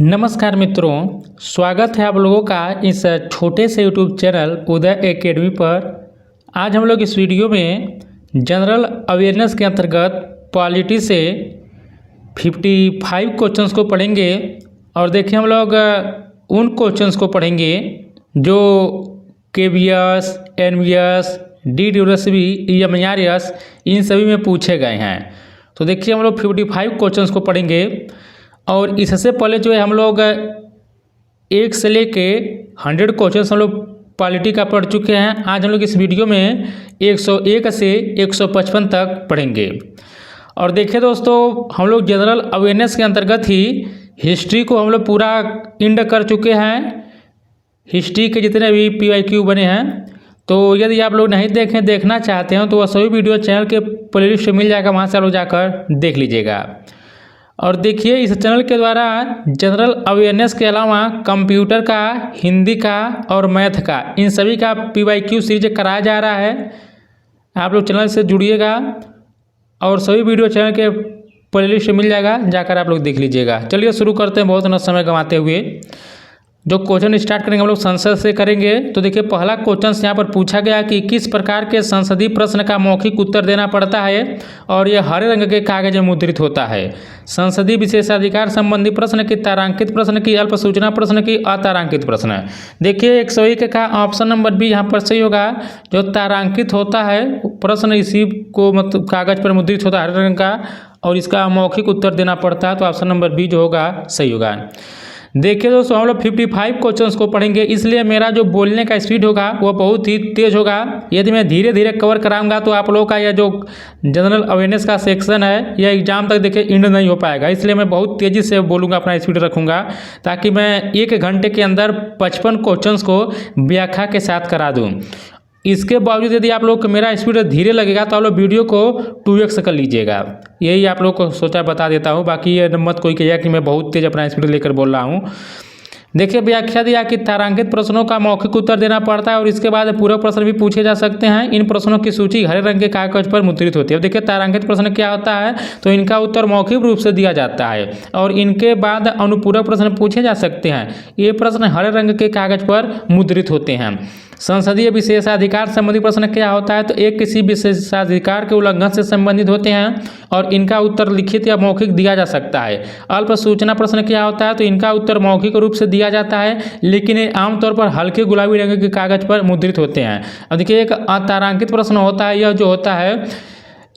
नमस्कार मित्रों, स्वागत है आप लोगों का इस छोटे से यूट्यूब चैनल उदय एकेडमी पर। आज हम लोग इस वीडियो में जनरल अवेयरनेस के अंतर्गत पॉलिटी से 55 क्वेश्चंस को पढ़ेंगे। और देखिए हम लोग उन क्वेश्चंस को पढ़ेंगे जो केवीएस, एनवीएस, DWSB, EMRS इन सभी में पूछे गए हैं। तो देखिए हम लोग 55 क्वेश्चंस को पढ़ेंगे। और इससे पहले जो है हम लोग 1 से लेके 100 क्वेश्चन हम लोग पॉलिटी का पढ़ चुके हैं। आज हम लोग इस वीडियो में 101 से 155 तक पढ़ेंगे। और देखिए दोस्तों, हम लोग जनरल अवेयरनेस के अंतर्गत ही हिस्ट्री को हम लोग पूरा इंड कर चुके हैं। हिस्ट्री के जितने भी PYQ बने हैं, तो यदि आप लोग नहीं देखना चाहते हैं तो वह सभी वीडियो चैनल के प्लेलिस्ट में मिल जाएगा, वहाँ से आप लोग जाकर देख लीजिएगा। और देखिए इस चैनल के द्वारा जनरल अवेयरनेस के अलावा कंप्यूटर का, हिंदी का और मैथ का, इन सभी का PYQ सीरीज कराया जा रहा है। आप लोग चैनल से जुड़िएगा और सभी वीडियो चैनल के प्लेलिस्ट मिल जाएगा, जाकर आप लोग देख लीजिएगा। चलिए शुरू करते हैं बहुत न समय गंवाते हुए। जो क्वेश्चन स्टार्ट करेंगे हम लोग संसद से करेंगे। तो देखिए पहला क्वेश्चन यहाँ पर पूछा गया कि किस प्रकार के संसदीय प्रश्न का मौखिक उत्तर देना पड़ता है और यह हरे रंग के कागज में मुद्रित होता है। संसदीय विशेषाधिकार संबंधी प्रश्न की, तारांकित प्रश्न की, अल्प सूचना प्रश्न की, अतारांकित प्रश्न। देखिए 101 का ऑप्शन नंबर बी यहाँ पर सही होगा। जो तारांकित होता है प्रश्न, इसी को मतलब कागज पर मुद्रित होता है हरे रंग का, और इसका मौखिक उत्तर देना पड़ता है। तो ऑप्शन नंबर बी जो होगा सही होगा। देखिए दोस्तों, हम लोग 55 क्वेश्चंस को पढ़ेंगे, इसलिए मेरा जो बोलने का स्पीड होगा वह बहुत ही तेज होगा। यदि मैं धीरे धीरे कवर कराऊंगा तो आप लोगों का यह जो जनरल अवेयरनेस का सेक्शन है यह एग्जाम तक देखिए इंड नहीं हो पाएगा। इसलिए मैं बहुत तेज़ी से बोलूँगा, अपना स्पीड रखूँगा, ताकि मैं 1 घंटे के अंदर 55 क्वेश्चंस को व्याख्या के साथ करा दूँ। इसके बावजूद यदि आप लोग को मेरा स्पीड धीरे लगेगा तो आप लोग वीडियो को 2x कर लीजिएगा। यही आप लोग को सोचा बता देता हूँ, बाकी ये मत कोई कहिएगा कि मैं बहुत तेज़ अपना स्पीड लेकर बोल रहा हूँ। देखिए व्याख्या दिया कि तारांकित प्रश्नों का मौखिक उत्तर देना पड़ता है और इसके बाद पूरक प्रश्न भी पूछे जा सकते हैं। इन प्रश्नों की सूची हरे रंग के कागज पर मुद्रित होती है। देखिए तारांकित प्रश्न क्या होता है, तो इनका उत्तर मौखिक रूप से दिया जाता है और इनके बाद अनुपूरक प्रश्न पूछे जा सकते हैं। ये प्रश्न हरे रंग के कागज पर मुद्रित होते हैं। संसदीय विशेषाधिकार संबंधी प्रश्न क्या होता है, तो एक किसी विशेषाधिकार के उल्लंघन से संबंधित होते हैं और इनका उत्तर लिखित या मौखिक दिया जा सकता है। अल्प सूचना प्रश्न क्या होता है, तो इनका उत्तर मौखिक रूप से दिया जाता है, लेकिन ये आमतौर पर हल्के गुलाबी रंग के कागज पर मुद्रित होते हैं। अब देखिए एक अतारांकित प्रश्न होता है, यह जो होता है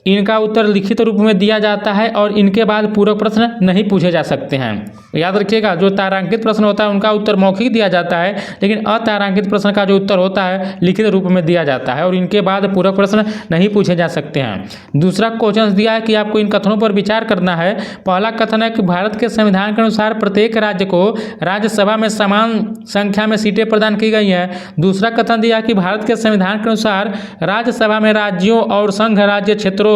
इनका उत्तर लिखित रूप में दिया जाता है और इनके बाद पूरक प्रश्न नहीं पूछे जा सकते हैं। याद रखिएगा, जो तारांकित प्रश्न होता है उनका उत्तर मौखिक दिया जाता है, लेकिन अतारांकित प्रश्न का जो उत्तर होता है लिखित रूप में दिया जाता है और इनके बाद पूरक प्रश्न नहीं पूछे जा सकते हैं। दूसरा क्वेश्चन दिया है कि आपको इन कथनों पर विचार करना है। पहला कथन है कि भारत के संविधान के अनुसार प्रत्येक राज्य को राज्यसभा में समान संख्या में सीटें प्रदान की गई हैं। दूसरा कथन दिया कि भारत के संविधान के अनुसार राज्यसभा में राज्यों और संघ राज्य क्षेत्रों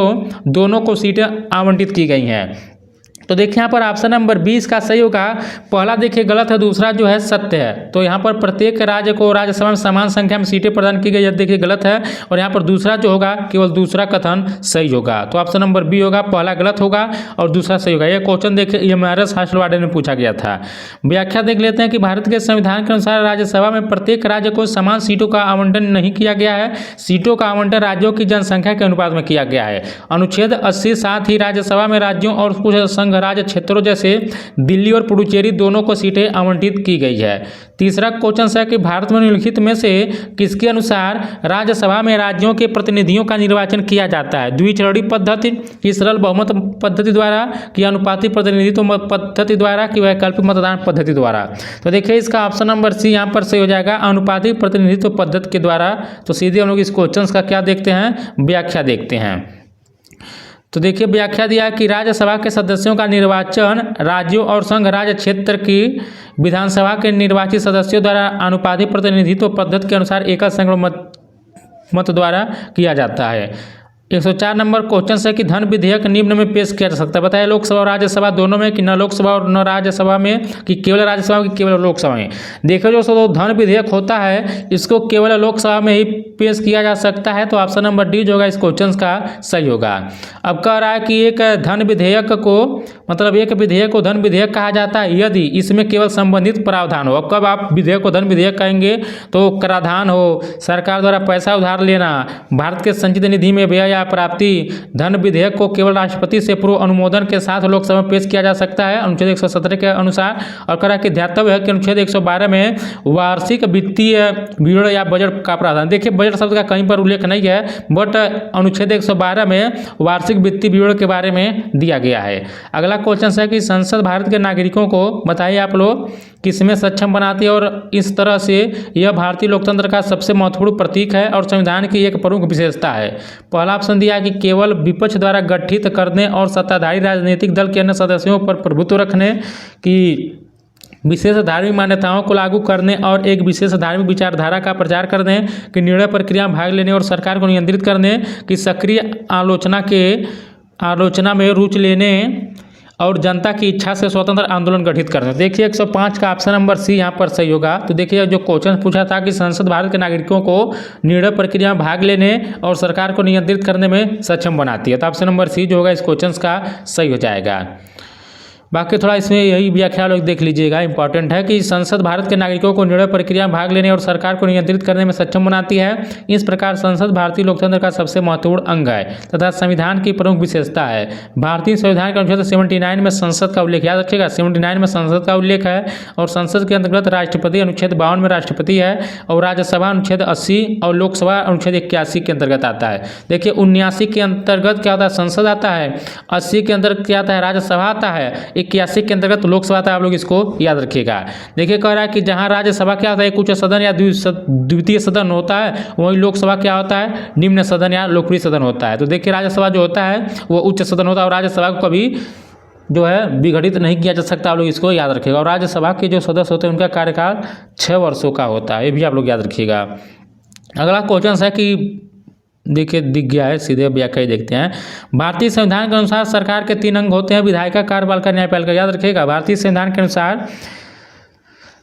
दोनों को सीटें आवंटित की गई हैं। तो देखिए यहाँ पर ऑप्शन नंबर 20 का सही होगा। पहला देखिए गलत है, दूसरा जो है सत्य है। तो यहाँ पर प्रत्येक राज्य को राज्यसभा में समान संख्या में सीटें प्रदान की गई है, देखिए गलत है। और यहाँ पर दूसरा जो होगा केवल दूसरा कथन सही होगा। तो ऑप्शन नंबर बी होगा, पहला गलत होगा और दूसरा सही होगा। यह क्वेश्चन देखिए EMRS हॉस्टल वार्डन में पूछा गया था। व्याख्या देख लेते हैं कि भारत के संविधान के अनुसार राज्यसभा में प्रत्येक राज्य को समान सीटों का आवंटन नहीं किया गया है। सीटों का आवंटन राज्यों की जनसंख्या के अनुपात में किया गया है। अनुच्छेद 80 साथ ही राज्यसभा में राज्यों और कुछ संघ राज्य क्षेत्रों जैसे दिल्ली और पुडुचेरी दोनों को सीटें आवंटित की गई है। तीसरा क्वेश्चन है कि भारत में निम्नलिखित में से किसके अनुसार राज्यसभा में राज्यों के प्रतिनिधियों का निर्वाचन किया जाता है। द्विचरणीय पद्धति, कि सरल बहुमत पद्धति द्वारा, कि अनुपातिक प्रतिनिधित्व पद्धति द्वारा, कि वैकल्पिक मतदान पद्धति द्वारा। तो देखिए इसका ऑप्शन नंबर सी यहाँ पर सही हो जाएगा, अनुपातिक प्रतिनिधित्व पद्धति के द्वारा। तो सीधे हम लोग इस क्वेश्चन का क्या देखते हैं, व्याख्या देखते हैं। तो देखिए व्याख्या दिया कि राज्यसभा के सदस्यों का निर्वाचन राज्यों और संघ राज्य क्षेत्र की विधानसभा के निर्वाचित सदस्यों द्वारा अनुपातिक प्रतिनिधित्व पद्धति के अनुसार एकल संख्या मत द्वारा किया जाता है। 104 नंबर क्वेश्चन है कि धन विधेयक निम्न में पेश किया जा सकता है। बताया लोकसभा और राज्यसभा दोनों में कि न लोकसभा और न राज्यसभा में, कि केवल राज्यसभा में कि केवल लोकसभा में। देखो जो धन विधेयक होता है इसको केवल लोकसभा में ही पेश किया जा सकता है, तो ऑप्शन नंबर डी जो होगा इस क्वेश्चन का सही होगा। अब कह रहा है कि एक धन विधेयक को मतलब एक विधेयक को धन विधेयक कहा जाता है यदि इसमें केवल संबंधित प्रावधान हो। अब कब आप विधेयक को धन विधेयक कहेंगे तो कराधान हो, सरकार द्वारा पैसा उधार लेना, भारत के संचित निधि में व्यय या प्राप्ति। धन विधेयक को केवल राष्ट्रपति से पूर्व अनुमोदन के साथ लोकसभा में पेश किया जा सकता है अनुच्छेद 117 के अनुसार। और कह रहा है कि ध्यातव्य है कि अनुच्छेद 112 में वार्षिक वित्तीय विवरण या बजट का प्रावधान। देखिए बजट शब्द का कहीं पर उल्लेख नहीं है, बट अनुच्छेद 112 में वार्षिक वित्तीय विवरण के बारे में दिया गया है। अगला क्वेश्चन है कि संसद भारत के नागरिकों को बताइए आप लोग किसमें सक्षम बनाती है, और इस तरह से यह भारतीय लोकतंत्र का सबसे महत्वपूर्ण प्रतीक है और संविधान की एक प्रमुख विशेषता है। पहला ऑप्शन दिया कि केवल विपक्ष द्वारा गठित करने और सत्ताधारी राजनीतिक दल के अन्य सदस्यों पर प्रभुत्व रखने की, विशेष धार्मिक मान्यताओं को लागू करने और एक विशेष धार्मिक विचारधारा का प्रचार करने की, निर्णय प्रक्रिया में भाग लेने और सरकार को नियंत्रित करने की, सक्रिय आलोचना में रुचि लेने और जनता की इच्छा से स्वतंत्र आंदोलन गठित करने। देखिए 105 का ऑप्शन नंबर सी यहाँ पर सही होगा। तो देखिए जो क्वेश्चन पूछा था कि संसद भारत के नागरिकों को निर्णय प्रक्रिया में भाग लेने और सरकार को नियंत्रित करने में सक्षम बनाती है, तो ऑप्शन नंबर सी जो होगा इस क्वेश्चन का सही हो जाएगा। बाकी थोड़ा इसमें यही व्याख्या लोग देख लीजिएगा, इंपॉर्टेंट है कि संसद भारत के नागरिकों को निर्णय प्रक्रिया में भाग लेने और सरकार को नियंत्रित करने में सक्षम बनाती है। इस प्रकार संसद भारतीय लोकतंत्र का सबसे महत्वपूर्ण अंग है तथा संविधान की प्रमुख विशेषता है। भारतीय संविधान के अनुच्छेद 79 में संसद का उल्लेख, याद रखिएगा 79 में संसद का उल्लेख है, और संसद के अंतर्गत राष्ट्रपति अनुच्छेद 52 में राष्ट्रपति है, और राज्यसभा अनुच्छेद 80 और लोकसभा अनुच्छेद 81 के अंतर्गत आता है। देखिए 79 के अंतर्गत क्या होता है, संसद आता है, 80 के अंतर्गत क्या आता है, राज्यसभा आता है, 81 के अंतर्गत लोकसभा आता है। आप लोग इसको याद रखिएगा। देखिए कह रहा है कि जहां राज्यसभा क्या होता है, एक उच्च सदन या द्वितीय सदन होता है, वहीं लोकसभा क्या होता है, निम्न सदन या लोकप्रिय सदन होता है। तो देखिए राज्यसभा जो होता है वो उच्च सदन होता है, और राज्यसभा को कभी जो है विघटित नहीं किया जा सकता, आप लोग इसको याद रखिएगा। और राज्यसभा के जो सदस्य होते हैं उनका कार्यकाल 6 वर्षों का होता है, ये भी आप लोग याद रखिएगा। अगला क्वेश्चन है कि देखिए दिख गया है, सीधे व्याख्या देखते हैं। भारतीय संविधान के अनुसार सरकार के 3 अंग होते हैं, विधायिका, कार्यपालिका, न्यायपालिका। याद रखिएगा भारतीय संविधान के अनुसार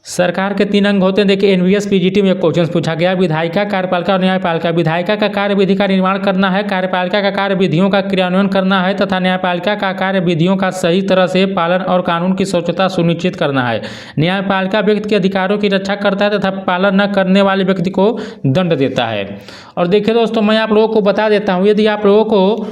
सरकार के 3 अंग होते हैं। देखिए एनवीएस पीजीटी में क्वेश्चन पूछा गया, विधायिका, कार्यपालिका और न्यायपालिका। विधायिका का कार्य विधि का निर्माण करना है, कार्यपालिका का कार्य विधियों का क्रियान्वयन करना है तथा न्यायपालिका का कार्य विधियों का सही तरह से पालन और कानून की स्वच्छता सुनिश्चित करना है। न्यायपालिका व्यक्ति के अधिकारों की रक्षा करता है तथा पालन न करने वाले व्यक्ति को दंड देता है। और देखिए दोस्तों मैं आप लोगों को बता देता हूँ, यदि आप लोगों को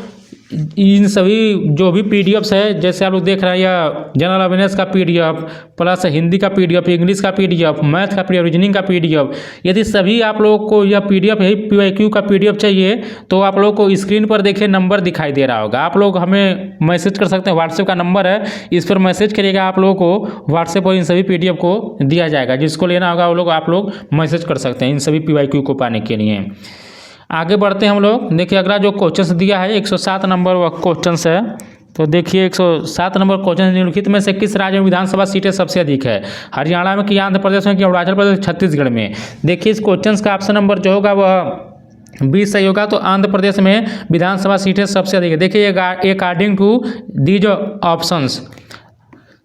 इन सभी जो भी पीडीएफ्स है, जैसे आप लोग देख रहे हैं या जनरल अवेयरनेस का पीडीएफ, प्लस हिंदी का पीडीएफ, इंग्लिश का पीडीएफ, मैथ का पीडीएफ, रीजनिंग का पीडीएफ, यदि सभी आप लोगों को यह पीडीएफ यही पीवाईक्यू का पीडीएफ चाहिए तो आप लोगों को स्क्रीन पर देखिए नंबर दिखाई दे रहा होगा, आप लोग हमें मैसेज कर सकते हैं। व्हाट्सएप का नंबर है, इस पर मैसेज करिएगा, आप लोगों को व्हाट्सएप पर इन सभी पीडीएफ को दिया जाएगा। जिसको लेना होगा वो लोग आप लोग मैसेज कर सकते हैं इन सभी पीवाईक्यू को पाने के लिए। आगे बढ़ते हैं हम लोग। देखिए अगला जो क्वेश्चन दिया है 107 नंबर वह क्वेश्चन है। तो देखिए 107 नंबर क्वेश्चन, निम्नलिखित में से किस राज्य में विधानसभा सीटें सबसे अधिक है? हरियाणा में कि आंध्र प्रदेश में कि अरुणाचल प्रदेश, छत्तीसगढ़ में? देखिए इस क्वेश्चन का ऑप्शन नंबर जो होगा वह 20 सही होगा। तो आंध्र प्रदेश में विधानसभा सीटें सबसे अधिक है। देखिए अकॉर्डिंग टू दीज ऑप्शंस,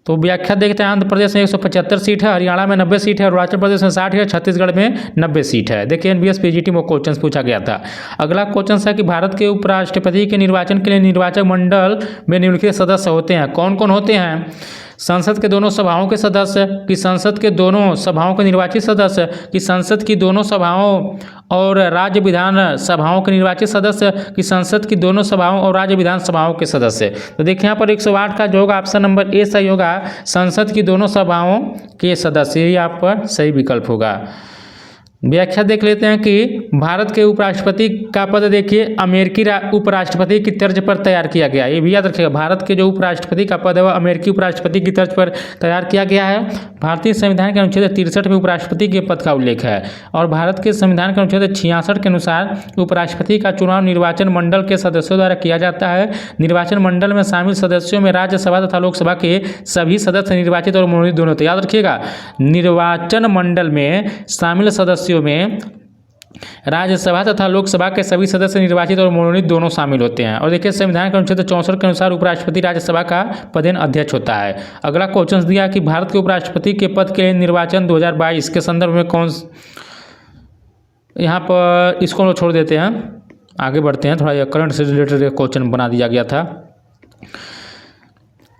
तो व्याख्या देखते हैं। आंध्र प्रदेश में 175 सीट है, हरियाणा में 90 सीट है, अरुणाचल प्रदेश में 60 है, छत्तीसगढ़ में 90 सीट है। देखिए एनवीएस पीजीटी में क्वेश्चन पूछा गया था। अगला क्वेश्चन है कि भारत के उपराष्ट्रपति के निर्वाचन के लिए निर्वाचक मंडल में निम्नलिखित सदस्य होते हैं। कौन कौन होते हैं? संसद के दोनों सभाओं के सदस्य, कि संसद के दोनों सभाओं के निर्वाचित सदस्य, कि संसद की दोनों सभाओं और राज्य विधान सभाओं के निर्वाचित सदस्य, कि संसद की दोनों सभाओं और राज्य विधान सभाओं के सदस्य। तो देखिए यहाँ पर 108 का जो होगा ऑप्शन नंबर ए सही होगा, संसद की दोनों सभाओं के सदस्य, यही आप पर सही विकल्प होगा। व्याख्या देख लेते हैं कि भारत के उपराष्ट्रपति का पद देखिए अमेरिकी उपराष्ट्रपति की तर्ज पर तैयार किया गया है। ये भी याद रखिएगा, भारत के जो उपराष्ट्रपति का पद है वह अमेरिकी उपराष्ट्रपति की तर्ज पर तैयार किया गया है। भारतीय संविधान के अनुच्छेद 63 में उपराष्ट्रपति के पद का उल्लेख है, और भारत के संविधान के अनुच्छेद 66 के अनुसार उपराष्ट्रपति का चुनाव निर्वाचन मंडल के सदस्यों द्वारा किया जाता है। निर्वाचन मंडल में शामिल सदस्यों में राज्यसभा तथा लोकसभा के सभी सदस्य निर्वाचित और मनोनीत दोनों होते हैं। याद रखिएगा, निर्वाचन मंडल में शामिल सदस्यों में राज्यसभा तथा लोकसभा के सभी सदस्य निर्वाचित और मनोनीत दोनों शामिल होते हैं। और देखिए संविधान के अनुच्छेद 64 के अनुसार उपराष्ट्रपति राज्यसभा का पदेन अध्यक्ष होता है। अगला क्वेश्चन दिया कि भारत के उपराष्ट्रपति के पद के लिए निर्वाचन 2022 के संदर्भ में कौन, यहाँ पर इसको छोड़ देते हैं, आगे बढ़ते हैं, थोड़ा करंट से रिलेटेड क्वेश्चन बना दिया गया था।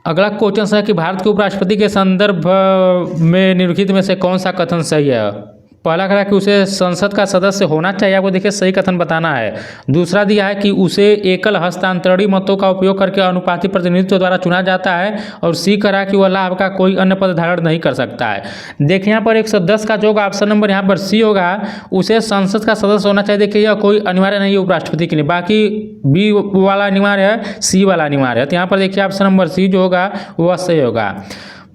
अगला क्वेश्चन है कि भारत के उपराष्ट्रपति के संदर्भ में निम्नलिखित में से कौन सा कथन सही है। पहला कहा कि उसे संसद का सदस्य होना चाहिए, आपको देखिए सही कथन बताना है। दूसरा दिया है कि उसे एकल हस्तांतरणीय मतों का उपयोग करके अनुपातिक प्रतिनिधित्व द्वारा चुना जाता है। और सी कहा कि वह लाभ का कोई अन्य पद धारण नहीं कर सकता है। देखिए यहाँ पर 110 का जो ऑप्शन नंबर यहाँ पर सी होगा, उसे संसद का सदस्य होना चाहिए। देखिए यह कोई अनिवार्य नहीं है उपराष्ट्रपति के लिए, बाकी बी वाला अनिवार्य है, सी वाला अनिवार्य है। तो यहाँ पर देखिए ऑप्शन नंबर सी जो होगा वह सही होगा।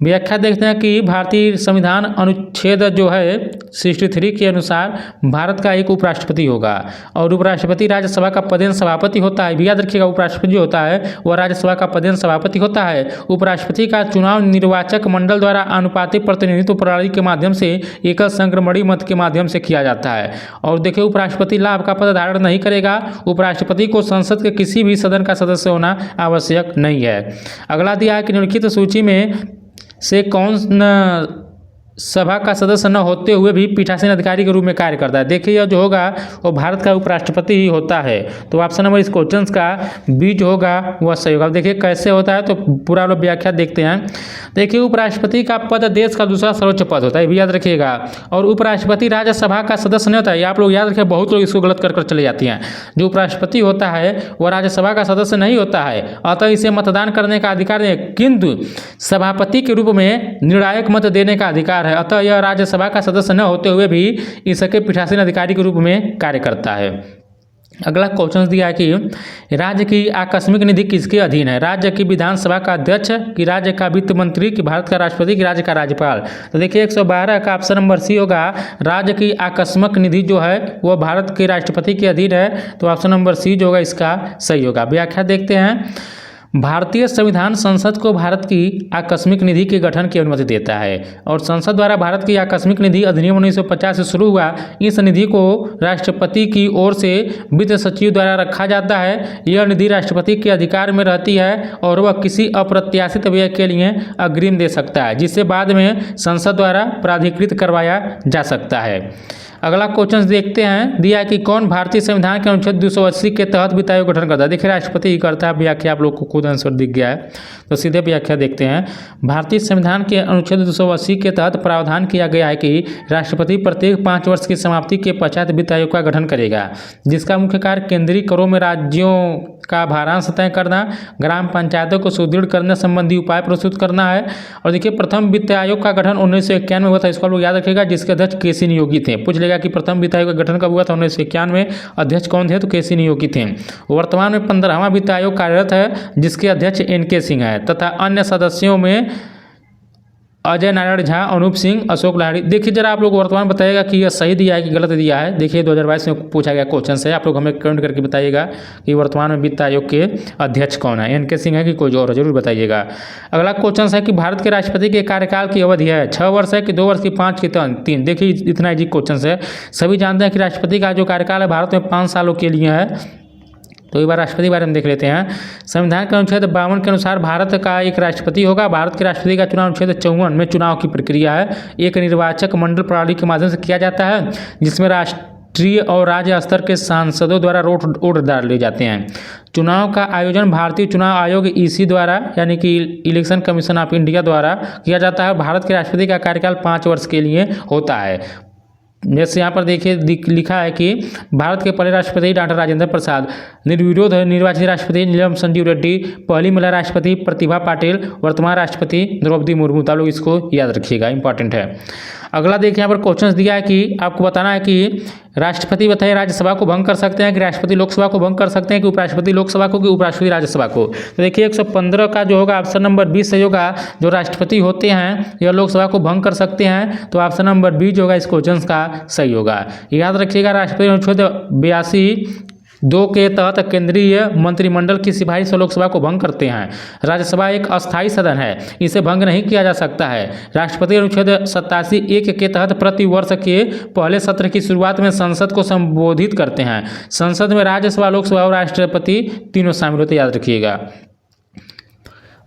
व्याख्या देखते हैं कि भारतीय संविधान अनुच्छेद जो है 63 के अनुसार भारत का एक उपराष्ट्रपति होगा और उपराष्ट्रपति राज्यसभा का पदेन सभापति होता है। भी याद रखिएगा, उपराष्ट्रपति जो होता है वह राज्यसभा का पदेन सभापति होता है। उपराष्ट्रपति का चुनाव निर्वाचक मंडल द्वारा अनुपातिक प्रतिनिधित्व प्रणाली के माध्यम से एकल संक्रमणीय मत के माध्यम से किया जाता है। और देखिए उपराष्ट्रपति लाभ का पद धारण नहीं करेगा। उपराष्ट्रपति को संसद के किसी भी सदन का सदस्य होना आवश्यक नहीं है। अगला दिया है कि निम्नलिखित सूची में से कौन सभा का सदस्य न होते हुए भी पीठासीन अधिकारी के रूप में कार्य करता है। देखिए यह जो होगा वो भारत का उपराष्ट्रपति ही होता है। तो ऑप्शन नंबर इस क्वेश्चन का बी जो होगा वह सही होगा। देखिए कैसे होता है तो पूरा लोग व्याख्या देखते हैं। देखिए उपराष्ट्रपति का पद देश का दूसरा सर्वोच्च पद होता है, भी याद रखिएगा। और उपराष्ट्रपति राज्यसभा का सदस्य नहीं होता है, आप लोग याद रखिए, बहुत लोग इसको गलत कर चले जाती हैं। जो उपराष्ट्रपति होता है वह राज्यसभा का सदस्य नहीं होता है, अतः इसे मतदान करने का अधिकार नहीं, किंतु सभापति के रूप में निर्णायक मत देने का अधिकार है। अतः यह राज्यसभा का सदस्य न होते हुए भी इसके पीठासीन अधिकारी के रूप में कार्य करता है। अगला क्वेश्चन दिया है कि राज्य की आकस्मिक निधि किसके अधीन है। राज्य की विधानसभा का अध्यक्ष, कि राज्य का वित्त मंत्री, कि भारत का राष्ट्रपति, कि राज्य का राज्यपाल। तो देखिए 112 का ऑप्शन नंबर सी होगा। राज्य की आकस्मिक निधि जो है वह भारत के राष्ट्रपति के अधीन है। तो ऑप्शन नंबर सी जो होगा इसका सही होगा। व्याख्या देखते हैं। भारतीय संविधान संसद को भारत की आकस्मिक निधि के गठन की अनुमति देता है और संसद द्वारा भारत की आकस्मिक निधि अधिनियम 1950 से शुरू हुआ। इस निधि को राष्ट्रपति की ओर से वित्त सचिव द्वारा रखा जाता है। यह निधि राष्ट्रपति के अधिकार में रहती है और वह किसी अप्रत्याशित व्यय के लिए अग्रिम दे सकता है, जिसे बाद में संसद द्वारा प्राधिकृत करवाया जा सकता है। अगला क्वेश्चन देखते हैं। दिया है कि कौन भारतीय संविधान के अनुच्छेद 280 के तहत वित्त आयोग गठन करता है। देखिए राष्ट्रपति ही करता है। व्याख्या आप लोग को खुद आंसर दिख गया है, तो सीधे व्याख्या देखते हैं। भारतीय संविधान के अनुच्छेद 280 के तहत प्रावधान किया गया है कि राष्ट्रपति प्रत्येक 5 वर्ष की समाप्ति के पश्चात वित्त आयोग का गठन करेगा, जिसका मुख्य कार्य केंद्रीय करों में राज्यों का भारांश तय करना, ग्राम पंचायतों को सुदृढ़ करने संबंधी उपाय प्रस्तुत करना है। और देखिए प्रथम वित्त आयोग का गठन 1951 में हुआ था, इसको आप लोग याद रखिएगा, जिसके अध्यक्ष केसी नियोगी थे। पूछ लेगा कि प्रथम वित्त आयोग का गठन कब हुआ था, 1951 में। अध्यक्ष कौन थे, तो केसी नियोगी थे। वर्तमान में 15वां वित्त आयोग कार्यरत है, जिसके अध्यक्ष NK सिंह है तथा अन्य सदस्यों में अजय नारायण झा, अनूप सिंह, अशोक लाहिड़ी। देखिए जरा आप लोग वर्तमान बताइएगा कि यह सही दिया है कि गलत दिया है। देखिए 2022 में पूछा गया क्वेश्चन है, आप लोग हमें कमेंट करके बताइएगा कि वर्तमान में वित्त आयोग के अध्यक्ष कौन है, NK सिंह है कि कोई और, जरूर बताइएगा। अगला क्वेश्चन है कि भारत के राष्ट्रपति के कार्यकाल की अवधि है 6 वर्ष है कि 2 वर्ष की, 5 की, 3। देखिए इतना इजी क्वेश्चन है। सभी जानते हैं कि राष्ट्रपति का जो कार्यकाल है भारत में 5 सालों के लिए है। तो एक बार राष्ट्रपति बारे में देख लेते हैं। संविधान के अनुच्छेद 52 के अनुसार भारत का एक राष्ट्रपति होगा। भारत के राष्ट्रपति का चुनाव अनुच्छेद 54 में चुनाव की प्रक्रिया है, एक निर्वाचक मंडल प्रणाली के माध्यम से किया जाता है, जिसमें राष्ट्रीय और राज्य स्तर के सांसदों द्वारा वोट डाले जाते हैं। चुनाव का आयोजन भारतीय चुनाव आयोग EC द्वारा, यानी कि इलेक्शन कमीशन ऑफ इंडिया द्वारा किया जाता है। भारत के राष्ट्रपति का कार्यकाल 5 वर्ष के लिए होता है। जैसे यहाँ पर देखिए लिखा है कि भारत के पहले राष्ट्रपति डॉक्टर राजेंद्र प्रसाद, निर्विरोध निर्वाचित राष्ट्रपति नीलम संजीव रेड्डी, पहली महिला राष्ट्रपति प्रतिभा पाटिल, वर्तमान राष्ट्रपति द्रौपदी मुर्मू। तो आप लोग इसको याद रखिएगा, इंपॉर्टेंट है। अगला देखिए यहाँ पर क्वेश्चन दिया है कि आपको बताना है कि राष्ट्रपति बताइए राज्यसभा को भंग कर सकते हैं कि राष्ट्रपति लोकसभा को भंग कर सकते हैं कि उपराष्ट्रपति लोकसभा को कि उपराष्ट्रपति राज्यसभा को। तो देखिए 115 का जो होगा ऑप्शन नंबर 20 सही होगा। जो राष्ट्रपति होते हैं यह लोकसभा को भंग कर सकते हैं, तो ऑप्शन नंबर 20 जो होगा इस क्वेश्चन का सही होगा। याद रखिएगा राष्ट्रपति अनुच्छेद 82 2 के तहत केंद्रीय मंत्रिमंडल की सिफारिश से लोकसभा को भंग करते हैं। राज्यसभा एक अस्थायी सदन है, इसे भंग नहीं किया जा सकता है। राष्ट्रपति अनुच्छेद 87(1) के तहत प्रति वर्ष के पहले सत्र की शुरुआत में संसद को संबोधित करते हैं। संसद में राज्यसभा, लोकसभा और राष्ट्रपति तीनों शामिल होते, याद रखिएगा।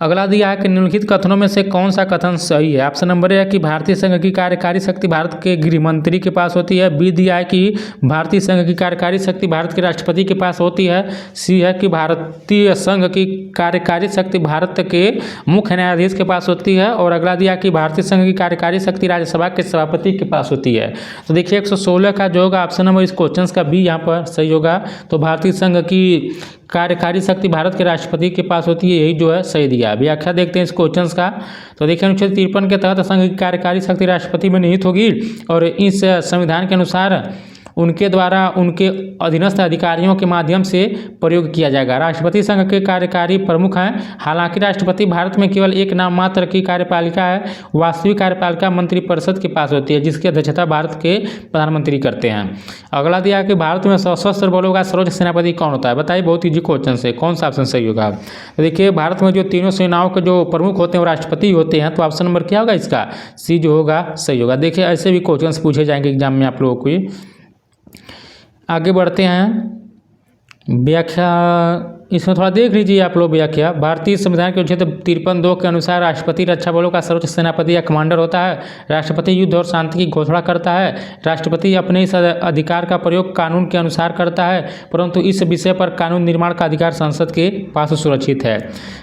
अगला दिया है कि निम्नलिखित कथनों में से कौन सा कथन सही है। ऑप्शन नंबर ए है कि भारतीय संघ की कार्यकारी शक्ति भारत के गृह मंत्री के पास होती है। बी दिया है कि भारतीय संघ की कार्यकारी शक्ति भारत के राष्ट्रपति के पास होती है। सी है कि भारतीय संघ की कार्यकारी शक्ति भारत के मुख्य न्यायाधीश के पास होती है। और अगला दिया कि भारतीय संघ की कार्यकारी शक्ति राज्यसभा के सभापति के पास होती है। तो देखिए 116 का जो होगा ऑप्शन नंबर इस क्वेश्चन का बी यहाँ पर सही होगा। तो भारतीय संघ की कार्यकारी शक्ति भारत के राष्ट्रपति के पास होती है, यही जो है सही दिया। व्याख्या देखते हैं इस क्वेश्चन का। तो देखिए अनुच्छेद 53 के तहत संघ की कार्यकारी शक्ति राष्ट्रपति में निहित होगी और इस संविधान के अनुसार उनके द्वारा उनके अधीनस्थ अधिकारियों के माध्यम से प्रयोग किया जाएगा। राष्ट्रपति संघ के कार्यकारी प्रमुख हैं। हालांकि राष्ट्रपति भारत में केवल एक नाम मात्र की कार्यपालिका है। वास्तविक कार्यपालिका मंत्रिपरिषद के पास होती है, जिसकी अध्यक्षता भारत के प्रधानमंत्री करते हैं। अगला दिया कि भारत में सशस्त्र बलों का सर्वोच्च सेनापति कौन होता है। बताइए, बहुत ईजी क्वेश्चन है, कौन सा ऑप्शन सही होगा। तो देखिए भारत में जो तीनों सेनाओं के जो प्रमुख होते हैं वो राष्ट्रपति होते हैं। तो ऑप्शन नंबर क्या होगा इसका, सी जो होगा सही होगा। देखिए ऐसे भी क्वेश्चन पूछे जाएंगे एग्जाम में आप लोगों को। आगे बढ़ते हैं। व्याख्या इसमें थोड़ा देख लीजिए आप लोग व्याख्या। भारतीय संविधान के अनुच्छेद 53(2) के अनुसार राष्ट्रपति रक्षा बलों का सर्वोच्च सेनापति या कमांडर होता है। राष्ट्रपति युद्ध और शांति की घोषणा करता है। राष्ट्रपति अपने इस अधिकार का प्रयोग कानून के अनुसार करता है, परंतु इस विषय पर कानून निर्माण का अधिकार संसद के पास सुरक्षित है।